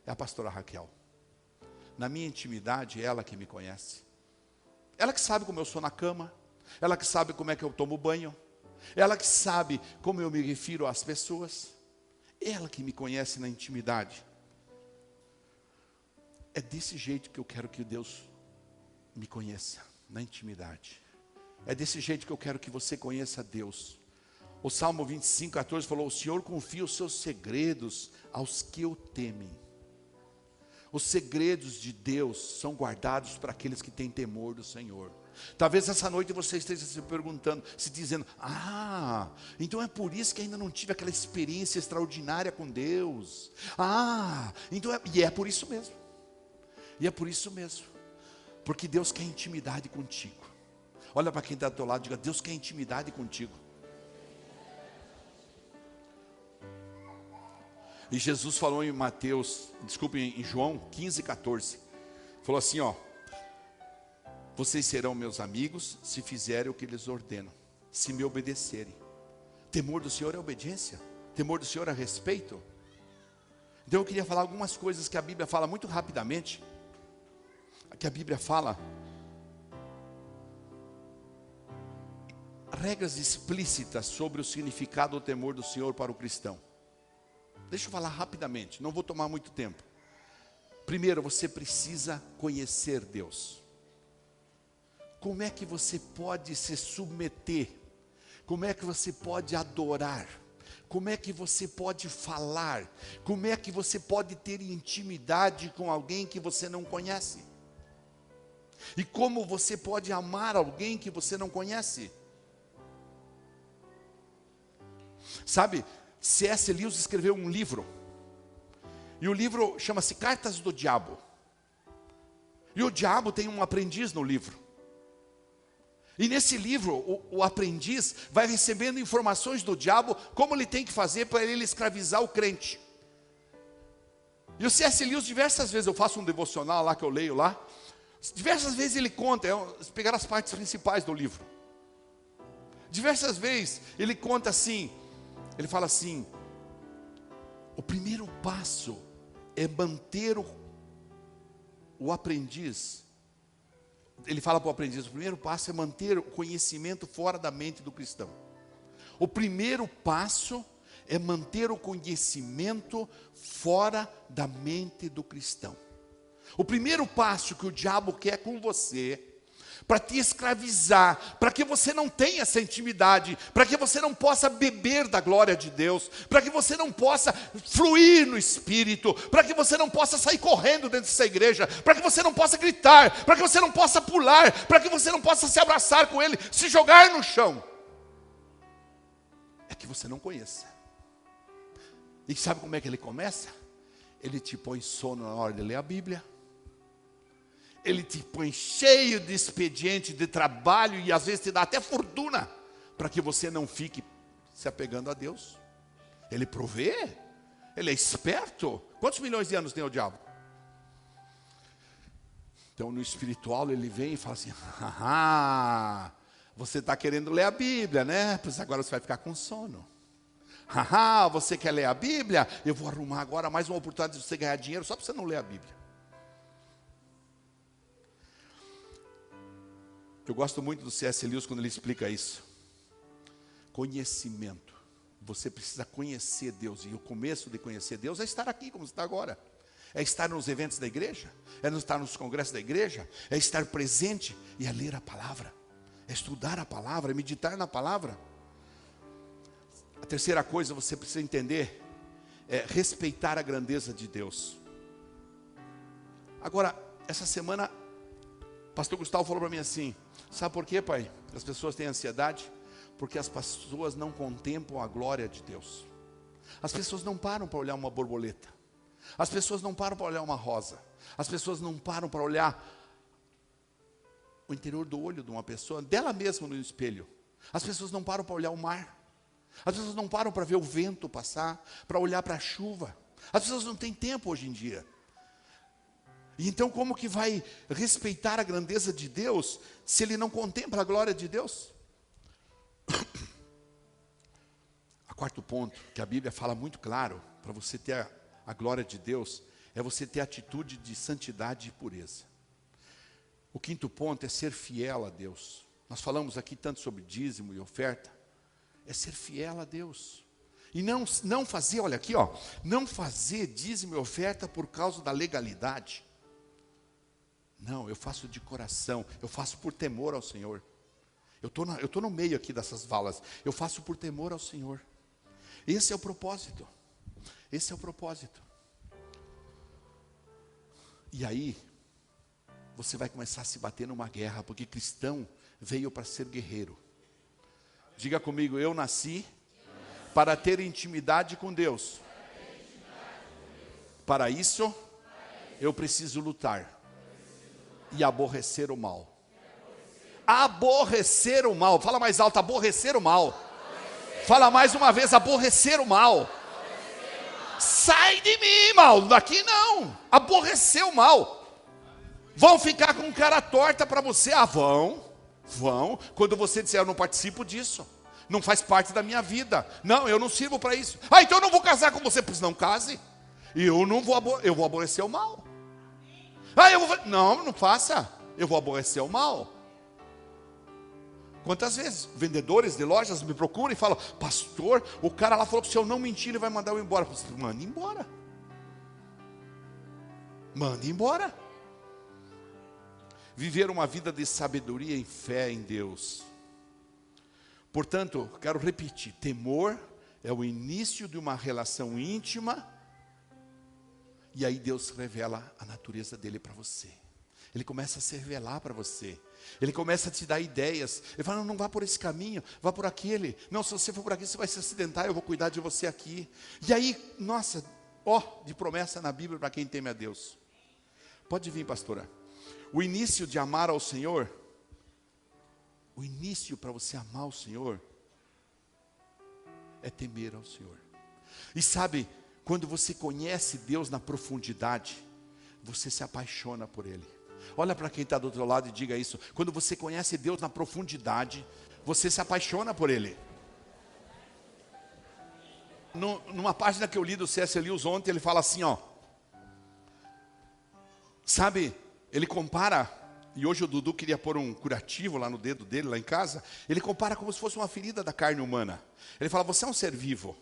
É a pastora Raquel. Na minha intimidade, é ela que me conhece. Ela que sabe como eu sou na cama, ela que sabe como é que eu tomo banho, ela que sabe como eu me refiro às pessoas, ela que me conhece na intimidade. É desse jeito que eu quero que Deus me conheça. Na intimidade. É desse jeito que eu quero que você conheça Deus. O Salmo 25:14 falou, o Senhor confia os seus segredos aos que o temem. Os segredos de Deus são guardados para aqueles que têm temor do Senhor. Talvez essa noite você esteja se perguntando, se dizendo, então é por isso que ainda não tive aquela experiência extraordinária com Deus. Então é por isso mesmo. E é por isso mesmo. Porque Deus quer intimidade contigo. Olha para quem está do teu lado e diga, Deus quer intimidade contigo. E Jesus falou em em João 15:14. Falou assim, vocês serão meus amigos se fizerem o que lhes ordeno, se me obedecerem. Temor do Senhor é obediência. Temor do Senhor é respeito. Então eu queria falar algumas coisas que a Bíblia fala muito rapidamente. Que a Bíblia fala regras explícitas sobre o significado do temor do Senhor para o cristão. Deixa eu falar rapidamente, não vou tomar muito tempo. Primeiro, você precisa conhecer Deus. Como é que você pode se submeter? Como é que você pode adorar? Como é que você pode falar? Como é que você pode ter intimidade com alguém que você não conhece? E como você pode amar alguém que você não conhece? Sabe, C.S. Lewis escreveu um livro. E o livro chama-se Cartas do Diabo. E o diabo tem um aprendiz no livro. E nesse livro, o aprendiz vai recebendo informações do diabo, como ele tem que fazer para ele escravizar o crente. E o C.S. Lewis, diversas vezes, eu faço um devocional lá que eu leio lá, diversas vezes ele conta, pegar as partes principais do livro. Diversas vezes ele conta assim, ele fala assim, o primeiro passo é manter o aprendiz. Ele fala para o aprendiz, o primeiro passo é manter o conhecimento fora da mente do cristão. O primeiro passo é manter o conhecimento fora da mente do cristão. O primeiro passo que o diabo quer com você para te escravizar, para que você não tenha essa intimidade, para que você não possa beber da glória de Deus, para que você não possa fluir no Espírito, para que você não possa sair correndo dentro dessa igreja, para que você não possa gritar, para que você não possa pular, para que você não possa se abraçar com Ele, se jogar no chão. É que você não conheça. E sabe como é que Ele começa? Ele te põe sono na hora de ler a Bíblia. Ele te põe cheio de expediente, de trabalho, e às vezes te dá até fortuna, para que você não fique se apegando a Deus. Ele provê, ele é esperto. Quantos milhões de anos tem o diabo? Então no espiritual ele vem e fala assim: haha, você está querendo ler a Bíblia, né? Pois agora você vai ficar com sono. Haha, você quer ler a Bíblia? Eu vou arrumar agora mais uma oportunidade de você ganhar dinheiro só para você não ler a Bíblia. Eu gosto muito do C.S. Lewis quando ele explica isso. Conhecimento. Você precisa conhecer Deus. E o começo de conhecer Deus é estar aqui como você está agora. É estar nos eventos da igreja. É estar nos congressos da igreja. É estar presente e é ler a palavra. É estudar a palavra, é meditar na palavra. A terceira coisa que você precisa entender é respeitar a grandeza de Deus. Agora, essa semana, o pastor Gustavo falou para mim assim: sabe por quê, pai? As pessoas têm ansiedade? Porque as pessoas não contemplam a glória de Deus. As pessoas não param para olhar uma borboleta. As pessoas não param para olhar uma rosa. As pessoas não param para olhar o interior do olho de uma pessoa, dela mesma no espelho. As pessoas não param para olhar o mar. As pessoas não param para ver o vento passar, para olhar para a chuva. As pessoas não têm tempo hoje em dia. E então como que vai respeitar a grandeza de Deus se ele não contempla a glória de Deus? O quarto ponto, que a Bíblia fala muito claro, para você ter a glória de Deus, é você ter atitude de santidade e pureza. O quinto ponto é ser fiel a Deus. Nós falamos aqui tanto sobre dízimo e oferta. É ser fiel a Deus. E não fazer, olha aqui, ó, não fazer dízimo e oferta por causa da legalidade. Não, eu faço de coração, eu faço por temor ao Senhor. Eu tô no meio aqui dessas valas, eu faço por temor ao Senhor. Esse é o propósito. Esse é o propósito. E aí, você vai começar a se bater numa guerra, porque cristão veio para ser guerreiro. Diga comigo: eu nasci para ter intimidade com Deus. Para isso, eu preciso lutar e aborrecer o mal. Aborrecer o mal. Fala mais alto: aborrecer o mal. Fala mais uma vez: aborrecer o mal. Sai de mim, mal. Daqui não. Aborrecer o mal. Vão ficar com cara torta para você. Ah, vão. Quando você disser: eu não participo disso, não faz parte da minha vida, não, eu não sirvo para isso. Ah, então eu não vou casar com você. Pois não case. E eu vou aborrecer o mal. Ah, não faça. Eu vou aborrecer o mal. Quantas vezes vendedores de lojas me procuram e falam: pastor, o cara lá falou que se eu não mentir ele vai mandar eu embora. Manda embora. Manda embora. Viver uma vida de sabedoria e fé em Deus. Portanto, quero repetir: temor é o início de uma relação íntima. E aí Deus revela a natureza dele para você. Ele começa a se revelar para você. Ele começa a te dar ideias. Ele fala: não vá por esse caminho, vá por aquele. Não, se você for por aqui, você vai se acidentar, eu vou cuidar de você aqui. E aí, nossa, de promessa na Bíblia para quem teme a Deus. Pode vir, pastora. O início de amar ao Senhor, o início para você amar o Senhor, é temer ao Senhor. E sabe, quando você conhece Deus na profundidade, você se apaixona por Ele. Olha para quem está do outro lado e diga isso: quando você conhece Deus na profundidade, você se apaixona por Ele. Numa página que eu li do C.S. Lewis ontem, ele fala assim, ó. Sabe, ele compara, e hoje o Dudu queria pôr um curativo lá no dedo dele, lá em casa. Ele compara como se fosse uma ferida da carne humana. Ele fala: você é um ser vivo.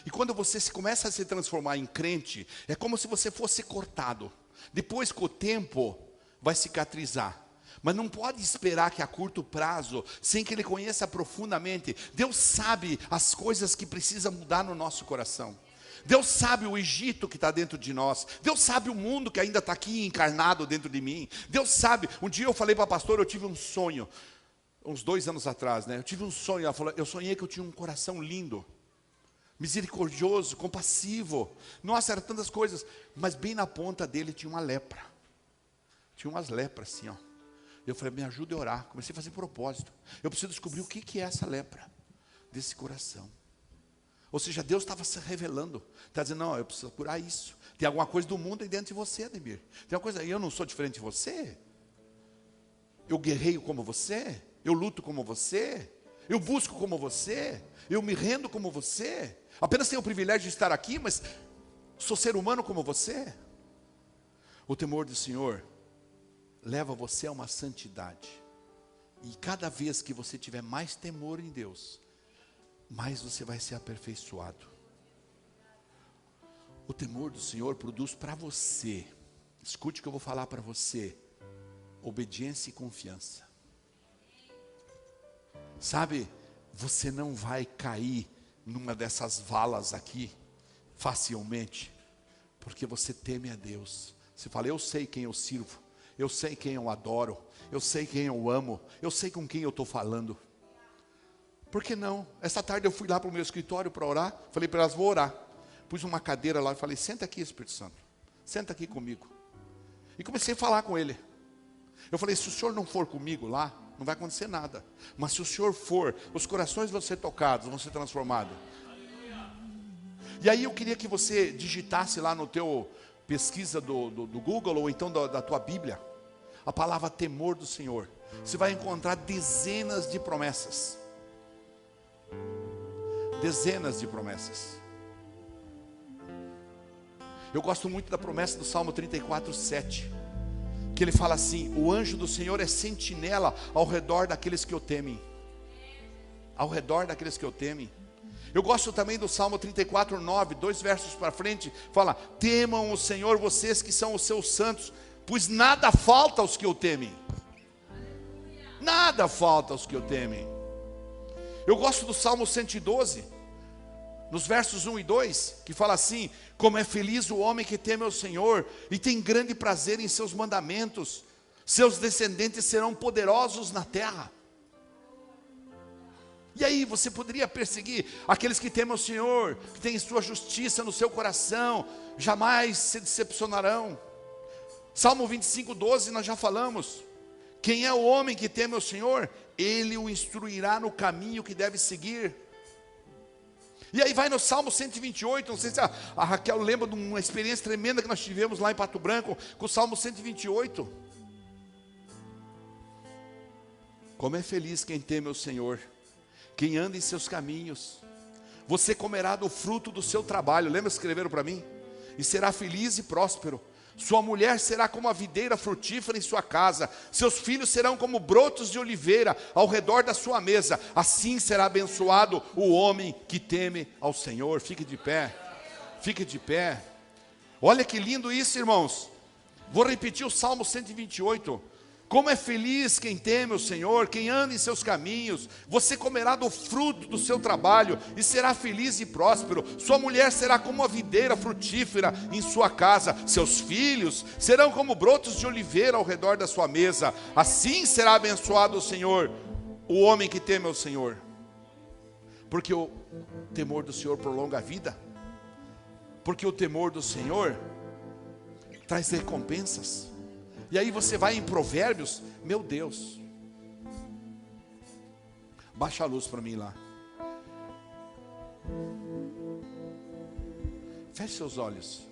E quando você começa a se transformar em crente, é como se você fosse cortado. Depois, com o tempo, vai cicatrizar. Mas não pode esperar que a curto prazo, sem que Ele conheça profundamente. Deus sabe as coisas que precisam mudar no nosso coração. Deus sabe o Egito que está dentro de nós. Deus sabe o mundo que ainda está aqui encarnado dentro de mim. Deus sabe. Um dia eu falei para a pastora, eu tive um sonho, uns 2 anos atrás, né? Eu tive um sonho, ela falou, eu sonhei que eu tinha um coração lindo, misericordioso, compassivo. Nossa, eram tantas coisas. Mas bem na ponta dele tinha uma lepra. Tinha umas lepras assim, ó. Eu falei, me ajuda a orar. Comecei a fazer propósito. Eu preciso descobrir o que é essa lepra desse coração. Ou seja, Deus estava se revelando. Está dizendo, não, eu preciso curar isso. Tem alguma coisa do mundo aí dentro de você, Ademir. Tem uma coisa, eu não sou diferente de você. Eu guerreio como você. Eu luto como você. Eu busco como você. Eu me rendo como você. Apenas tenho o privilégio de estar aqui, mas sou ser humano como você. O temor do Senhor leva você a uma santidade. E cada vez que você tiver mais temor em Deus, mais você vai ser aperfeiçoado. O temor do Senhor produz para você, escute o que eu vou falar para você, obediência e confiança. Sabe, você não vai cair numa dessas valas aqui facilmente, porque você teme a Deus. Você fala, eu sei quem eu sirvo, eu sei quem eu adoro, eu sei quem eu amo, eu sei com quem eu estou falando. Por que não? Essa tarde eu fui lá para o meu escritório para orar, falei para elas, vou orar. Pus uma cadeira lá e falei, senta aqui, Espírito Santo, senta aqui comigo. E comecei a falar com ele. Eu falei, se o senhor não for comigo lá, não vai acontecer nada. Mas se o senhor for, os corações vão ser tocados, vão ser transformados. E aí eu queria que você digitasse lá no teu pesquisa do Google, ou então da tua Bíblia, a palavra temor do Senhor. Você vai encontrar dezenas de promessas. Dezenas de promessas. Eu gosto muito da promessa do Salmo 34:7, que ele fala assim, o anjo do Senhor é sentinela ao redor daqueles que o temem. Ao redor daqueles que o temem. Eu gosto também do Salmo 34:9, 2 versos para frente, fala, temam o Senhor vocês que são os seus santos, pois nada falta aos que o temem. Nada falta aos que o temem. Eu gosto do Salmo 112, nos versos 1 e 2, que fala assim, como é feliz o homem que teme ao Senhor, e tem grande prazer em seus mandamentos, seus descendentes serão poderosos na terra. E aí você poderia perseguir aqueles que temem ao Senhor, que têm sua justiça no seu coração, jamais se decepcionarão. Salmo 25:12 nós já falamos, quem é o homem que teme ao Senhor? Ele o instruirá no caminho que deve seguir. E aí vai no Salmo 128, não sei se a Raquel lembra de uma experiência tremenda que nós tivemos lá em Pato Branco, com o Salmo 128. Como é feliz quem teme ao Senhor, quem anda em seus caminhos. Você comerá do fruto do seu trabalho, lembra que escreveram para mim? E será feliz e próspero. Sua mulher será como a videira frutífera em sua casa, seus filhos serão como brotos de oliveira ao redor da sua mesa. Assim será abençoado o homem que teme ao Senhor. Fique de pé, fique de pé. Olha que lindo isso, irmãos. Vou repetir o Salmo 128. Como é feliz quem teme o Senhor, quem anda em seus caminhos. Você comerá do fruto do seu trabalho e será feliz e próspero. Sua mulher será como a videira frutífera em sua casa. Seus filhos serão como brotos de oliveira ao redor da sua mesa. Assim será abençoado o Senhor, o homem que teme ao Senhor. Porque o temor do Senhor prolonga a vida. Porque o temor do Senhor traz recompensas. E aí você vai em Provérbios, meu Deus. Baixa a luz para mim lá. Feche seus olhos.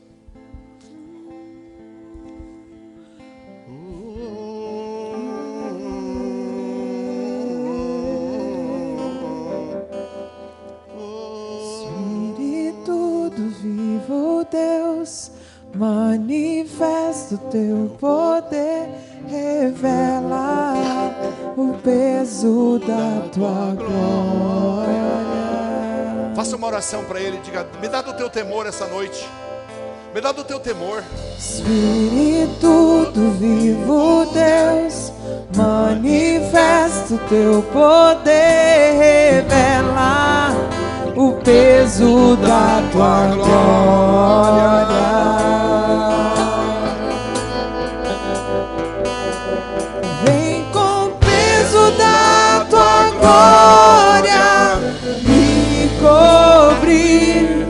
Espírito do vivo Deus, manifesta o teu poder, revela o peso da tua glória. Faça uma oração para ele, diga, me dá do teu temor essa noite. Me dá do teu temor. Espírito do vivo Deus, manifesta o teu poder, revela o peso da tua glória. Vem com o peso da tua glória me cobrir,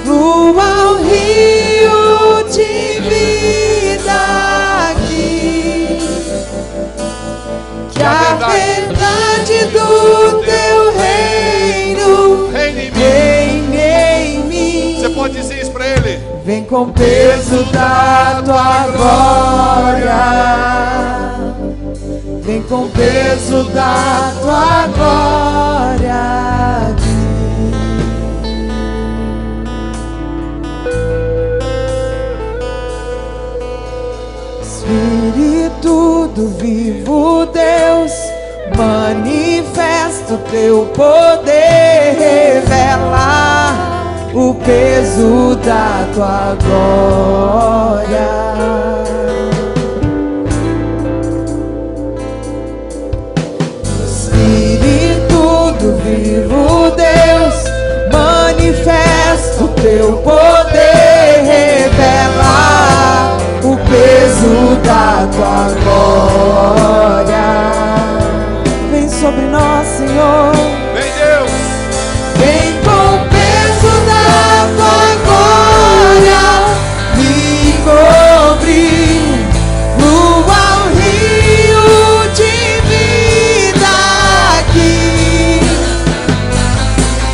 flua um rio de vida aqui, que a verdade do teu reino reine em mim. Você pode dizer isso para ele? Vem com o peso da tua glória, vem com o peso da tua glória. Espírito do vivo Deus, manifesta o teu poder, revela o peso da tua glória. Espírito do vivo Deus, manifesta o teu poder, revela o peso da tua glória. Vem sobre nós, Senhor. Vem, Deus. Vem com o peso da tua glória me cobrir, flua um rio de vida aqui,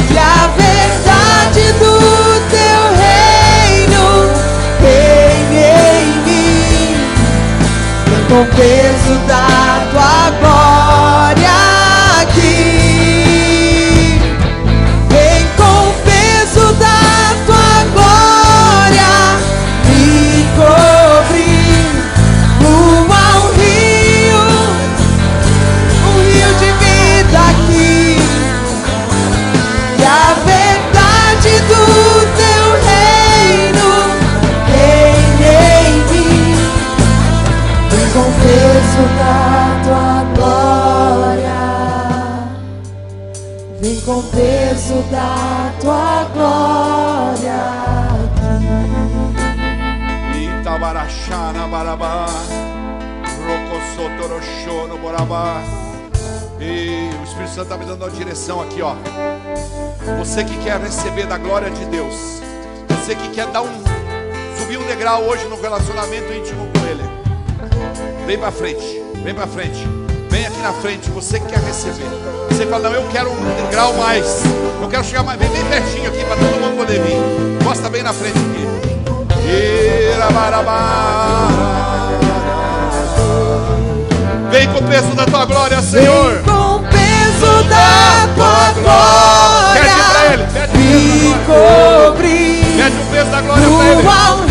que a verdade do teu reino reine em mim. Vem com o peso da tua glória aqui, vem com o peso da tua glória me cobrir, flua um rio de vida aqui, que a verdade do teu reino reine em mim. Vem com o peso da tua glória, vem com o peso da tua glória aqui. Itabarachana barabá, rocosotorochono borabá. E o Espírito Santo está me dando uma direção aqui, ó. Você que quer receber da glória de Deus, você que quer subir um degrau hoje no relacionamento íntimo com Ele, vem para frente, vem para frente, vem aqui na frente. Você que quer receber, você fala, não, eu quero um degrau mais, eu quero chegar mais, vem bem pertinho aqui para todo mundo poder vir. Gosta bem na frente aqui. Vem com o peso da tua glória, Senhor. Vem com o peso da tua glória Pede para Ele, pede me cobrir, pede o peso da glória para Ele. flua um